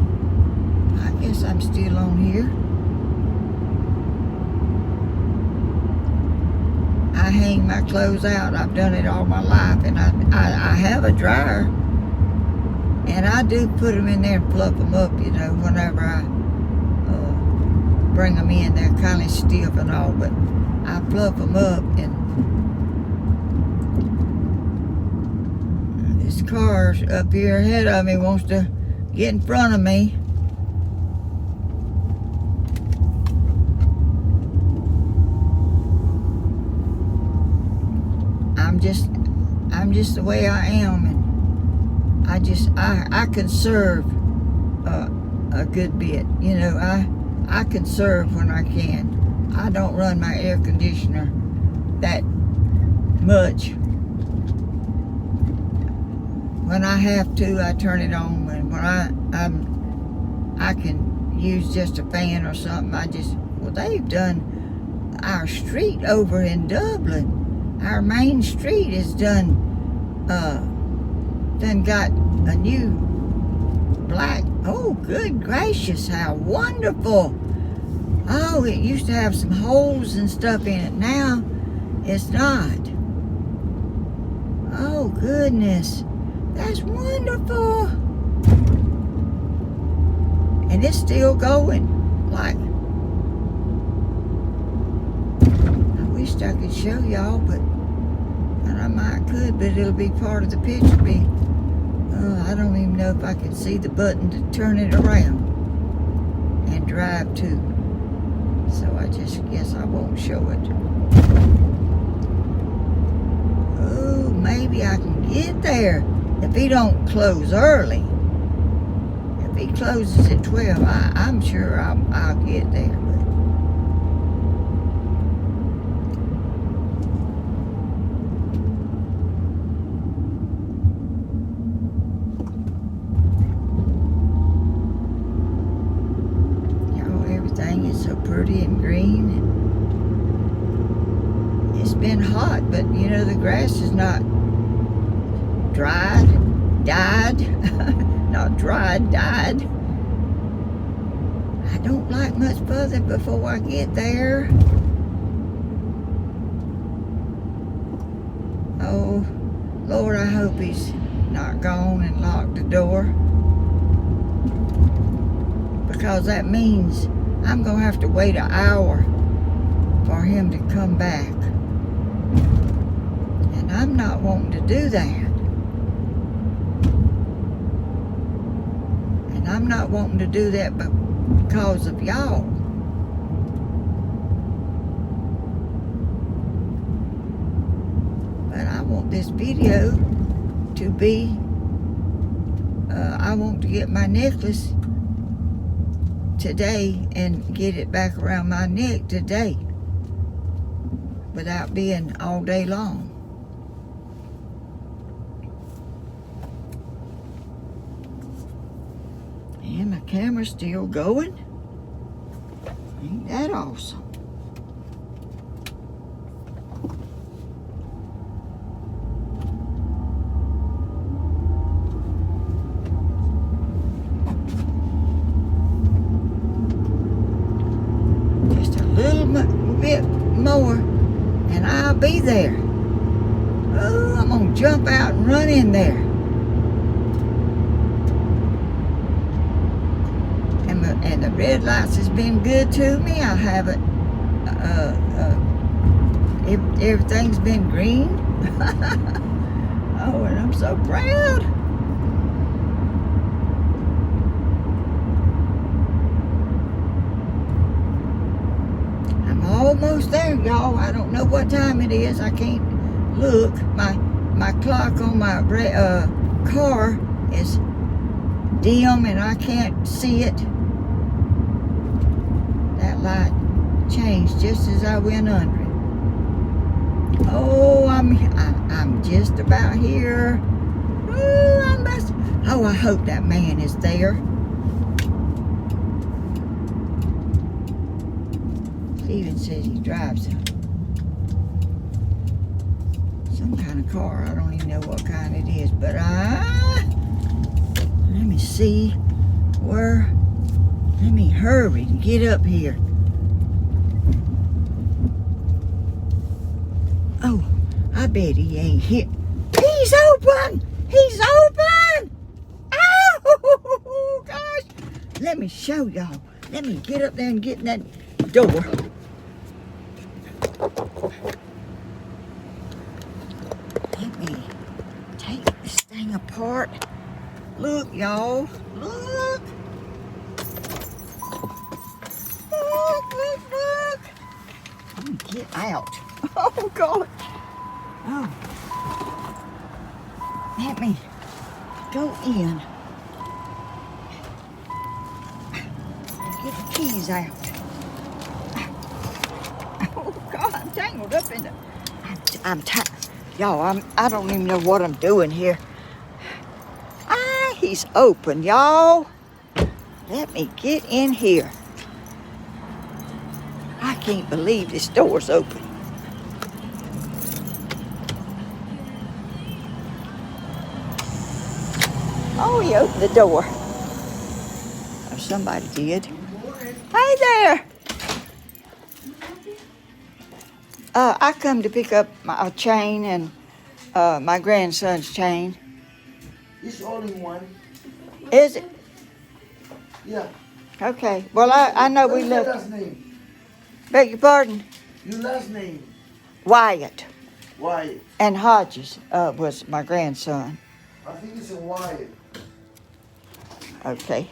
I guess I'm still on here. I hang my clothes out. I've done it all my life, and I have a dryer, and I do put them in there and fluff them up, whenever I bring them in. They're kind of stiff and all, but I fluff them up. And this car's up here ahead of me, wants to get in front of me. I'm just the way I am, and I conserve a good bit. I conserve when I can. I don't run my air conditioner that much. When I have to, I turn it on, and when I can use just a fan or something, they've done our street over in Dublin. Our main street is done got a new black. Oh, good gracious, how wonderful. Oh, it used to have some holes and stuff in it. Now it's not. Oh, goodness. That's wonderful. And it's still going. Like, I wish I could show y'all, and I might could, but it'll be part of the picture. I don't even know if I can see the button to turn it around and drive to. So I just guess I won't show it. Oh, maybe I can get there if he don't close early. If he closes at 12, I'm sure I'll get there. Pretty and green, and it's been hot, but the grass is not died not dried, died. I don't like much further before I get there. Oh Lord, I hope he's not gone and locked the door, because that means I'm going to have to wait an hour for him to come back. And I'm not wanting to do that. And I'm not wanting to do that because of y'all. But I want this video to be, I want to get my necklace today and get it back around my neck today without being all day long. And my camera's still going. Ain't that awesome? Just a little bit more and I'll be there. Oh, I'm gonna jump out and run in there. And the red lights has been good to me. I haven't, everything's been green. Oh, and I'm so proud. I'm almost there, y'all. I don't know what time it is. I can't look. My clock on my car is dim and I can't see it. That light changed just as I went under it. Oh, I'm just about here. Oh, I hope that man is there. Steven says he drives some kind of car. I don't even know what kind it is, but let me see where. Let me hurry and get up here. Oh, I bet he ain't here. He's open! He's open! Oh, gosh. Let me show y'all. Let me get up there and get in that door. Let me take this thing apart. Look, y'all. Look. Look. Let me get out. Oh, God. Oh. Let me go in. Get the keys out. Oh, God, I'm tangled up in the... I'm tired. Y'all, I don't even know what I'm doing here. He's open, y'all. Let me get in here. I can't believe this door's open. Oh, he opened the door. Oh, somebody did. Hey there. I come to pick up my chain and my grandson's chain. It's only one. Is it? Yeah. Okay. Well, I know we What is your left. last name? Beg your pardon? Your last name? Wyatt. Wyatt. And Hodges was my grandson. I think it's a Wyatt. Okay.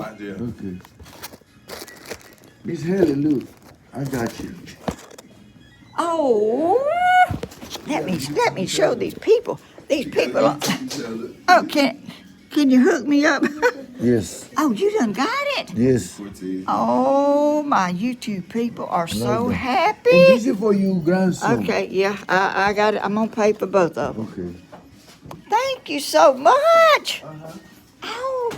idea. Okay. Miss Helen, look. I got you. Oh, let me show these people. These people are, oh, can you hook me up? Yes. Oh, you done got it? Yes. Oh, my YouTube people are so And happy. this is for you, grandson. Okay, yeah, I got it. I'm gonna pay for both of them. Okay. Thank you so much. Oh,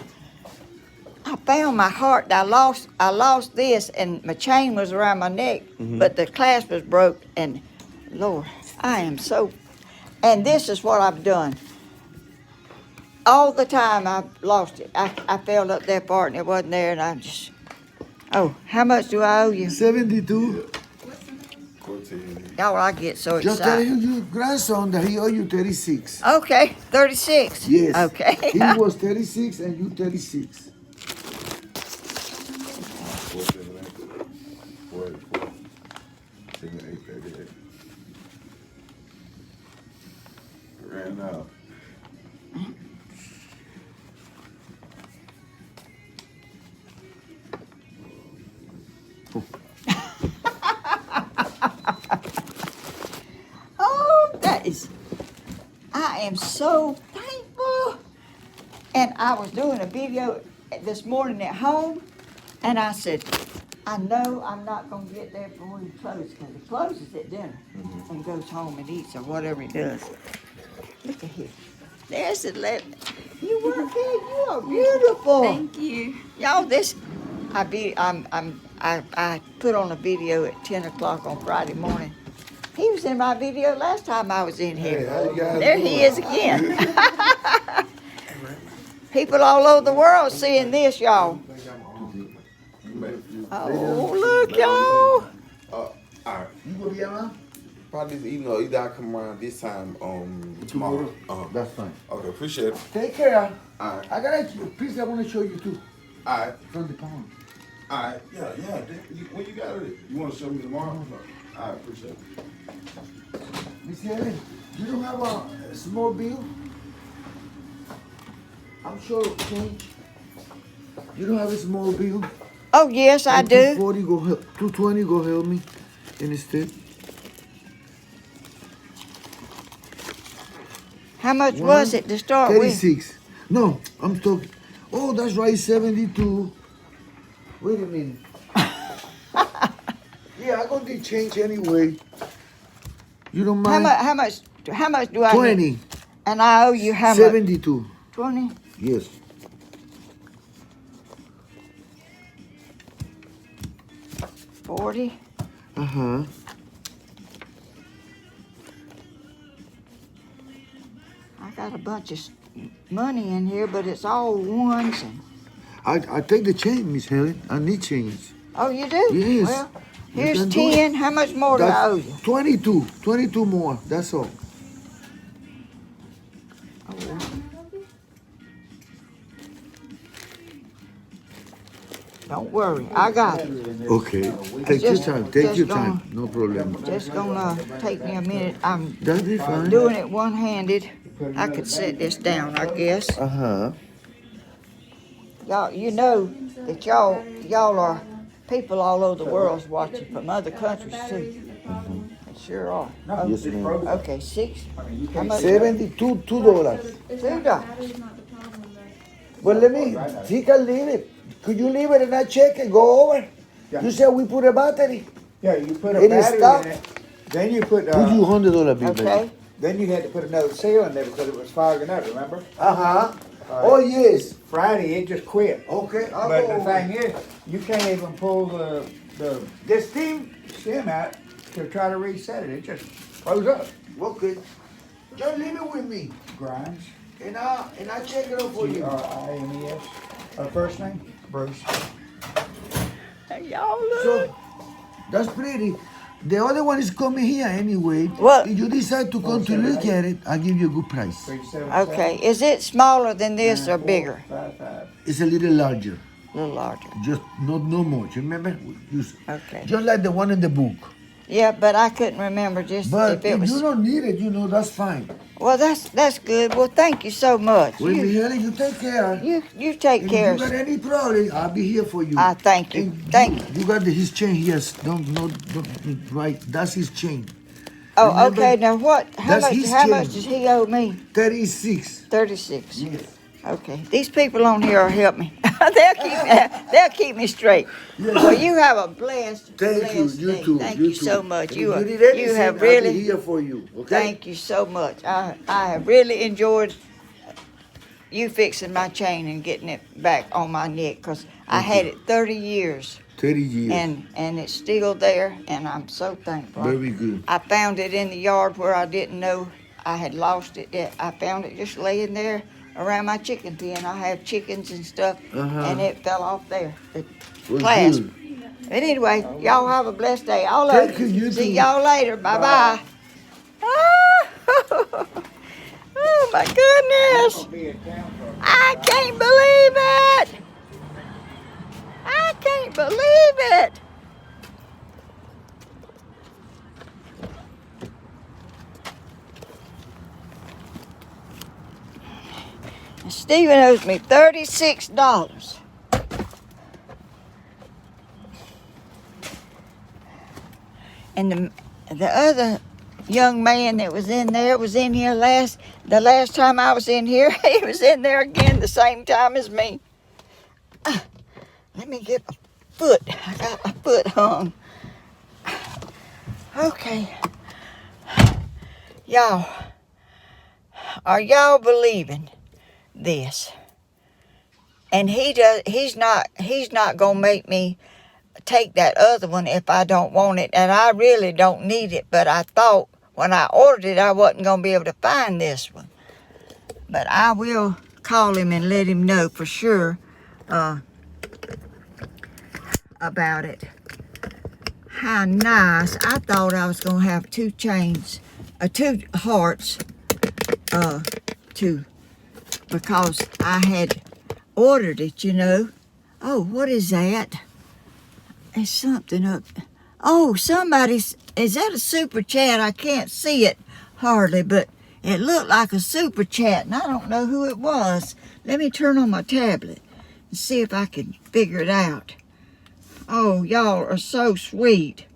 I found my heart. I lost this, and my chain was around my neck, but the clasp was broke. And Lord, I am so. And this is what I've done. All the time I've lost it. I fell up that part and it wasn't there, and I just. Oh, how much do I owe you? 72. 14. Y'all, I get so Just tell excited. your grandson that he owe you 36. Okay, 36. Yes. Okay. He was 36 and you 36. 4, 7, 8. 4, 8, 4. 7, 8, 38. Ran out. Oh, that is. I am so thankful. And I was doing a video this morning at home, and I said, I know I'm not going to get there before he closes, because he closes at dinner and goes home and eats or whatever he does. Look at here. There's the left. You work here. You are beautiful. Thank you. Y'all, this, I put on a video at 10 o'clock on Friday morning. He was in my video last time I was in here. Hey, how you guys There doing? he is again. People all over the world seeing this, y'all. Oh, look, y'all. Alright. You go to Yama? Probably this evening or either I come around this time tomorrow. That's fine. Okay, appreciate it. Take care. Alright. I got a piece I want to show you too. Alright. From the pond. Alright. Yeah. When you got it, you want to show me tomorrow? Alright, appreciate it. Miss Helen, you don't have a small bill? I'm sure change. You don't have a small bill? Oh, yes, I do. 240 go help, 220 go help me instead. How much was it to start with? 36. No, I'm talking. Oh, that's right, 72. Wait a minute. Yeah, I got the change anyway. You don't mind? How much do I 20. need? And I owe you how much? 72. 20? Yes. $40? Uh-huh. I got a bunch of money in here, but it's all ones. And I take the change, Miss Helen. I need change. oh, you do? Yes. Well, You here's can do 10. How much more do I owe you? 22. 22 more. That's all. Oh. Don't worry, I got it. Okay. Take your just- time. Take just your gonna- time. No problem. Just gonna take me a minute. I'm That'll be fine. doing it one-handed. I could set this down, I guess. Uh-huh. Y'all, you know that y'all are people all over the world's watching from other countries too. They sure are. Oh, Yes, ma'am. okay, 6. How much? $72. $2. $2. Well, let me, he can leave it. Could you leave it and I check and go over? Yeah. You said we put a battery. Yeah, you put a It is battery stuck. in it. Then you put, Put you $100 bill, Okay. baby. then you had to put another seal in there because it was fogging up, remember? Uh-huh. All Oh, right. yes. Friday, it just quit. Okay, I'll But go the over. thing is, you can't even pull the steam? stem out to try to reset it. It just froze up. Okay. Just leave it with me. Grimes. And I check it out for you. Grimes. First name? Bruce. Hey, y'all look. So, that's pretty. The other one is coming here anyway. What? If you decide to come to look at it, I'll give you a good price. 377. Okay, is it smaller than this or bigger? 455. It's a little larger. A little larger. Just not much. Remember? Okay. Just like the one in the book. Yeah, but I couldn't remember just But if it if was. you don't need it, that's fine. Well, that's good. Well, thank you so much. Well, Helen, you take care. You take And care. if you got any problem, I'll be here for you. I thank you. And Thank you. You got his chain. Yes. Don't right. That's his chain. Oh, Remember? okay. Now what? How That's much? his How chain. much does he owe me? 36. 36. Yes. Okay. These people on here will help me. they'll keep me straight. Yes. Well, you have a blessed, Thank you. blessed You day. too. Thank you you too. so much. And You if you need anything, you have I'll really. be here for you. Okay. Thank you so much. I have really enjoyed you fixing my chain and getting it back on my neck because I had it 30 years. 30 years. And it's still there, and I'm so thankful. Very good. I found it in the yard where I didn't know I had lost it. I found it just laying there around my chicken pen. I have chickens and stuff, and it fell off there. The Well, clasp. good. But anyway, y'all have a blessed day. All of Thank you. you. You See too. y'all later. Bye-bye. Oh, my goodness. I can't believe it. I can't believe it. Stephen owes me $36. And the other young man that was in there was in here the last time I was in here. He was in there again the same time as me. Let me get my foot. I got my foot hung. Okay. Y'all, are y'all believing this? And he's not gonna make me take that other one if I don't want it, and I really don't need it, but I thought when I ordered it I wasn't gonna be able to find this one. But I will call him and let him know for sure about it. How nice. I thought I was gonna have two chains, two hearts, because I had ordered it, Oh, what is that? There's something up. Oh, is that a super chat? I can't see it hardly, but it looked like a super chat, and I don't know who it was. Let me turn on my tablet and see if I can figure it out. Oh, y'all are so sweet.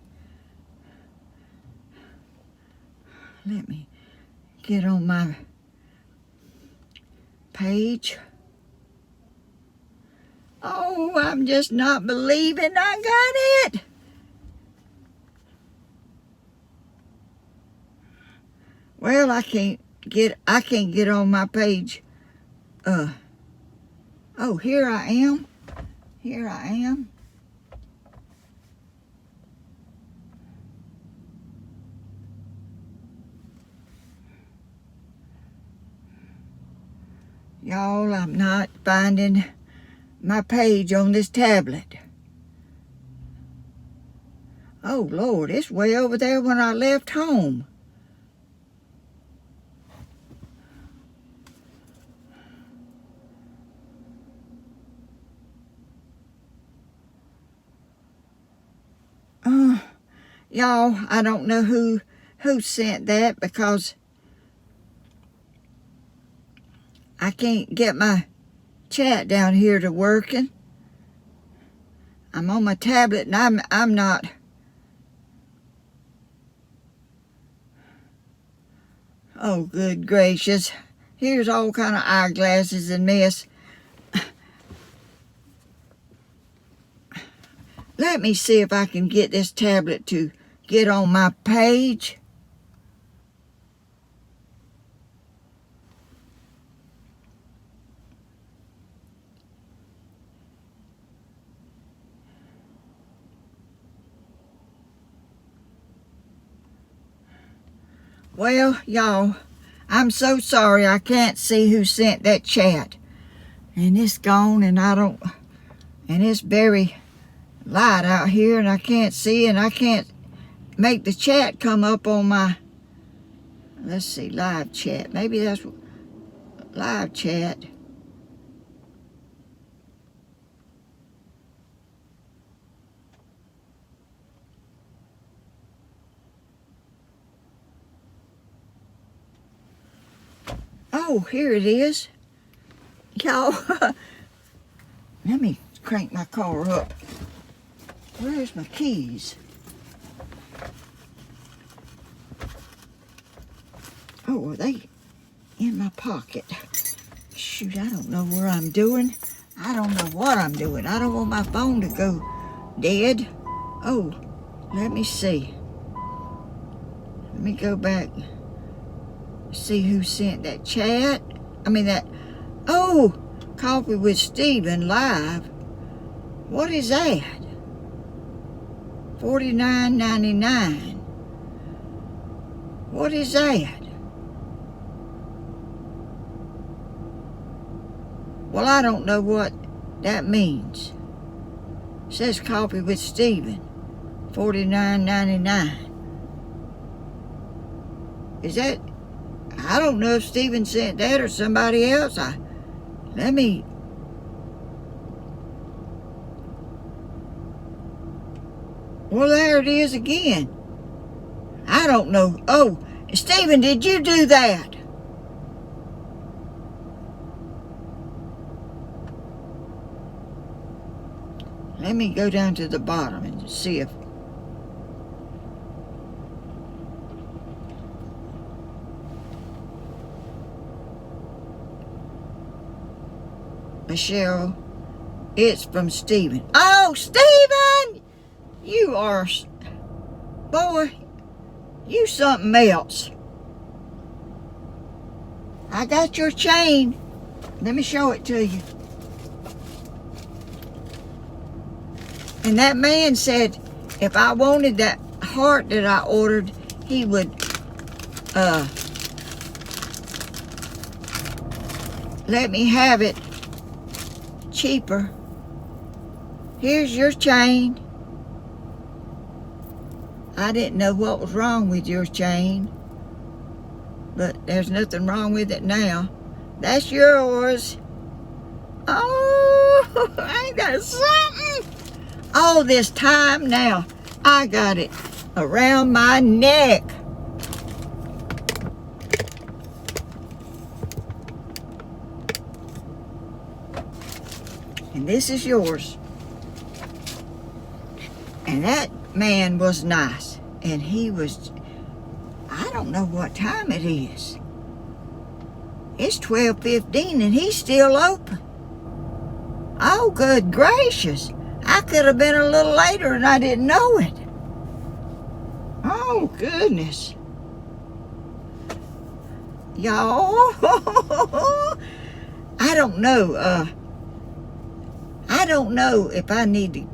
Let me get on my page. Oh, I'm just not believing I got it. Well, I can't get on my page. Oh, here I am. Here I am. Y'all, I'm not finding my page on this tablet. Oh, Lord, it's way over there when I left home. Y'all, I don't know who sent that because I can't get my chat down here to working. I'm on my tablet and I'm not. Oh, good gracious. Here's all kind of eyeglasses and mess. Let me see if I can get this tablet to get on my page. Well, y'all, I'm so sorry I can't see who sent that chat. And it's gone and and it's very light out here and I can't see and I can't make the chat come up on my, let's see, live chat. Maybe that's live chat. Oh, here it is. Y'all, let me crank my car up. Where's my keys? Oh, are they in my pocket? Shoot, I don't know where I'm doing. I don't know what I'm doing. I don't want my phone to go dead. Oh, let me see. Let me go back. See who sent that chat. Oh, Coffee with Stephen live. What is that? $49.99. What is that? Well, I don't know what that means. It says Coffee with Stephen, $49.99. Is that? I don't know if Stephen sent that or somebody else. Well, there it is again. I don't know. Oh, Stephen, did you do that? Let me go down to the bottom and see if... Michelle, it's from Stephen. Oh, Stephen! You are... Boy, you something else. I got your chain. Let me show it to you. And that man said if I wanted that heart that I ordered, he would let me have it cheaper. Here's your chain. I didn't know what was wrong with your chain, but there's nothing wrong with it now. That's yours. Oh, ain't that something? All this time now, I got it around my neck. And this is yours. And that man was nice. And he was, I don't know what time it is. It's 12:15 and he's still open. Oh, good gracious. I could have been a little later and I didn't know it. Oh, goodness. Y'all, I don't know. I don't know if I need to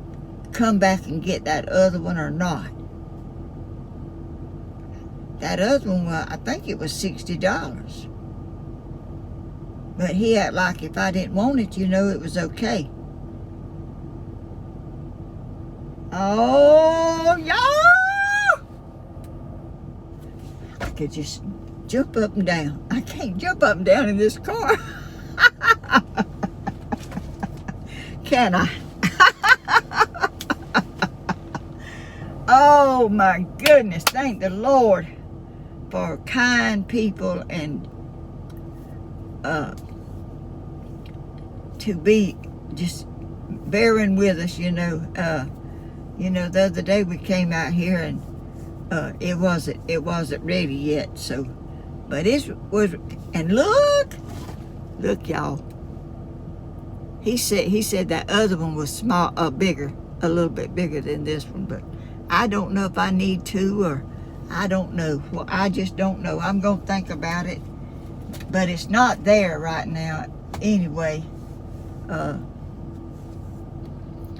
come back and get that other one or not. That other one, I think it was $60. But he acted like if I didn't want it, it was okay. Oh, y'all! I could just jump up and down. I can't jump up and down in this car. Can I? Oh, my goodness. Thank the Lord for kind people and to be just bearing with us, the other day we came out here and it wasn't ready yet, so, but it was, and look y'all, he said that other one was small, bigger, a little bit bigger than this one, but I don't know if I need to, or I don't know. Well, I just don't know. I'm gonna think about it, but it's not there right now anyway.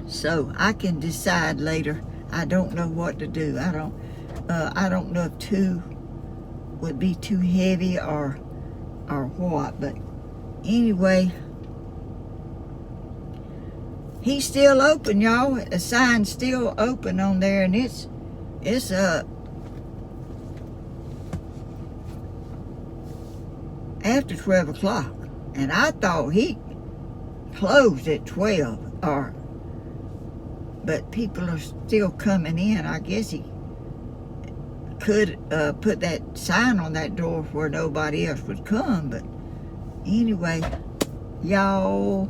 So I can decide later. I don't know what to do. I don't know if 2 would be too heavy or what, but anyway, he's still open, y'all. The sign's still open on there, and it's after 12 o'clock, and I thought he closed at 12, but people are still coming in. I guess he could put that sign on that door where nobody else would come, but Anyway, y'all,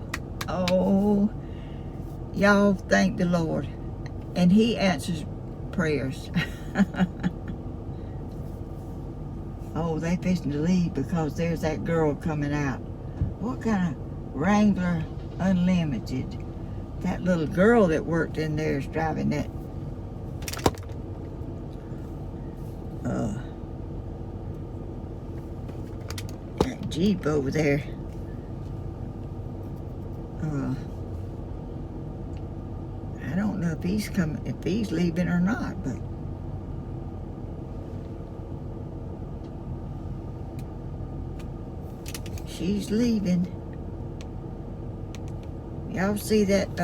y'all thank the Lord, and He answers prayers. Oh, they fixing to leave because there's that girl coming out. What kind of Wrangler Unlimited? That little girl that worked in there is driving that that Jeep over there. I don't know if he's coming, if he's leaving or not, but she's leaving. Y'all see that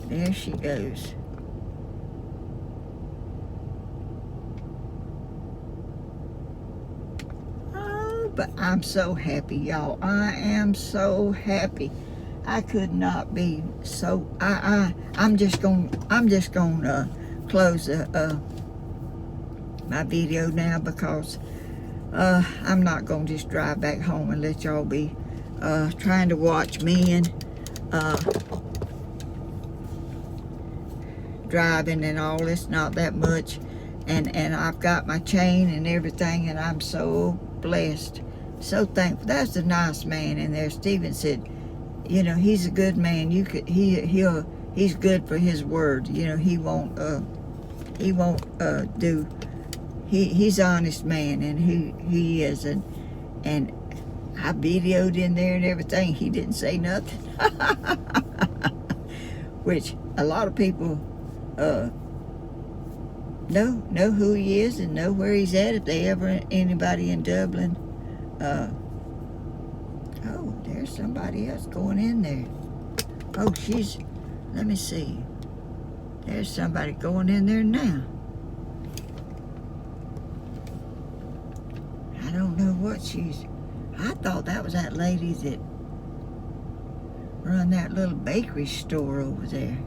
there she goes. Oh, but I'm so happy, y'all. I am so happy. I could not be so. I'm just gonna close my video now because I'm not gonna just drive back home and let y'all be trying to watch men driving and all. It's not that much, and I've got my chain and everything, and I'm so blessed, so thankful. That's a nice man in there. Stephen said, you know, he's a good man. He's good for his word. You know, he won't do. He's an honest man, and he is, and I videoed in there and everything. He didn't say nothing, which a lot of people know who he is and know where he's at if they ever anybody in Dublin. Oh, there's somebody else going in there. Oh, let me see. There's somebody going in there now. I don't know what I thought that was that lady that run that little bakery store over there.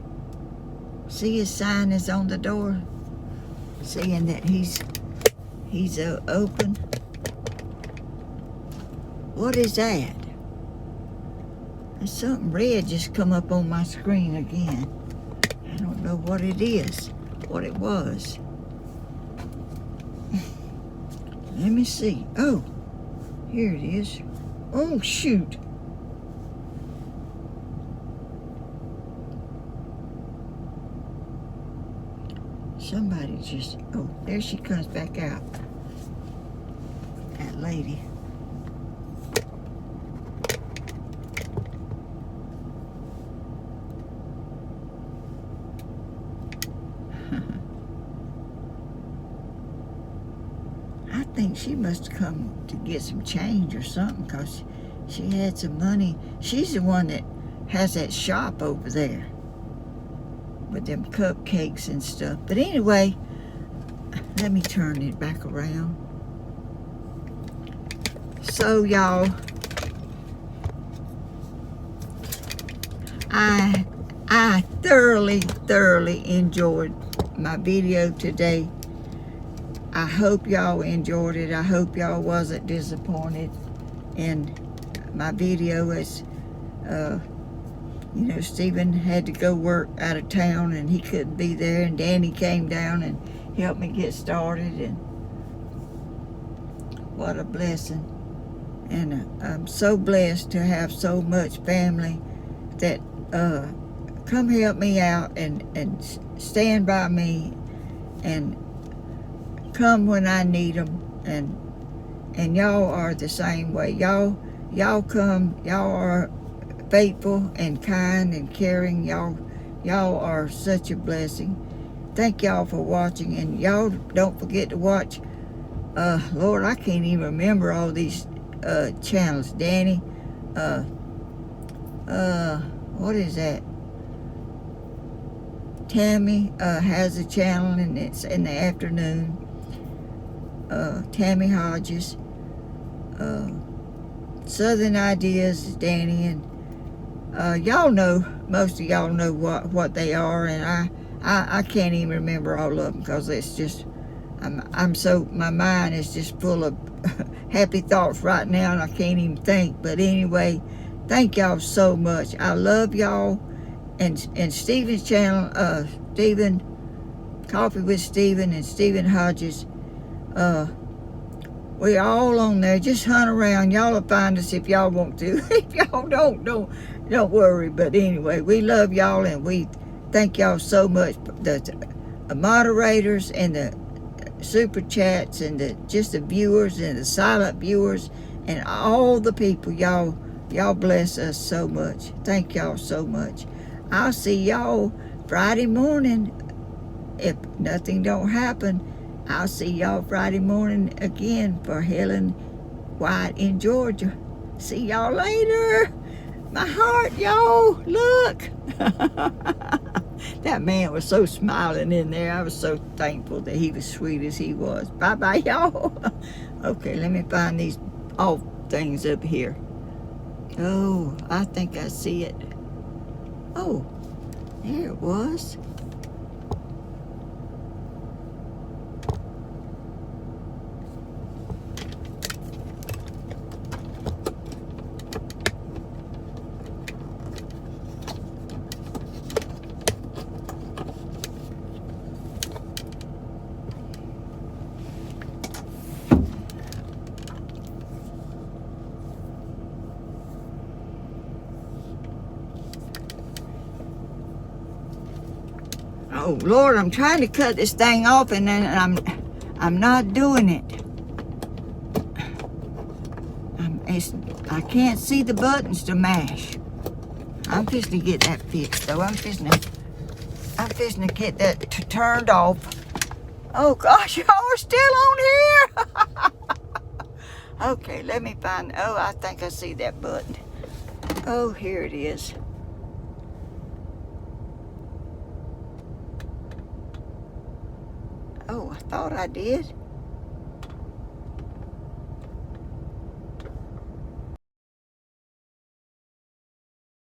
See, his sign is on the door saying that he's open. What is that? There's something red just come up on my screen again. I don't know what it is, what it was. Let me see. Oh, here it is. Oh, shoot. Somebody just, oh, there she comes back out. That lady. I think she must have come to get some change or something, because she had some money. She's the one that has that shop over there with them cupcakes and stuff. But anyway, let me turn it back around. So y'all, I thoroughly enjoyed my video today. I hope y'all enjoyed it. I hope y'all wasn't disappointed in my video. As you know, Stephen had to go work out of town and he couldn't be there, and Danny came down and helped me get started, and what a blessing. And I'm so blessed to have so much family that come help me out and stand by me and come when I need them, and y'all are the same way. Y'all come, y'all are faithful and kind and caring. Y'all are such a blessing. Thank y'all for watching, and y'all don't forget to watch. Lord, I can't even remember all these channels. Danny, what is that? Tammy has a channel, and it's in the afternoon. Tammy Hodges, Southern Ideas is Danny, and y'all know, most of y'all know what they are, and I can't even remember all of them because it's just, I'm so, my mind is just full of happy thoughts right now and I can't even think. But anyway, thank y'all so much. I love y'all. And Stephen's channel, Stephen, Coffee with Stephen and Stephen Hodges, we all on there. Just hunt around. Y'all will find us if y'all want to. If y'all don't worry. But anyway, we love y'all and we thank y'all so much. The moderators and the super chats and just the viewers and the silent viewers and all the people. Y'all bless us so much. Thank y'all so much. I'll see y'all Friday morning. If nothing don't happen, I'll see y'all Friday morning again for Helen, Wyatt in Georgia. See y'all later. My heart, y'all. Look. That man was so smiling in there. I was so thankful that he was sweet as he was. Bye-bye, y'all. Okay, let me find these off things up here. Oh, I think I see it. Oh, there it was. Oh Lord, I'm trying to cut this thing off and then I'm not doing it. I can't see the buttons to mash. I'm fixing to get that fixed though. I'm fixing to get that turned off. Oh gosh, y'all are still on here. Okay, let me find, oh, I think I see that button. Oh, here it is. Oh, I thought I did.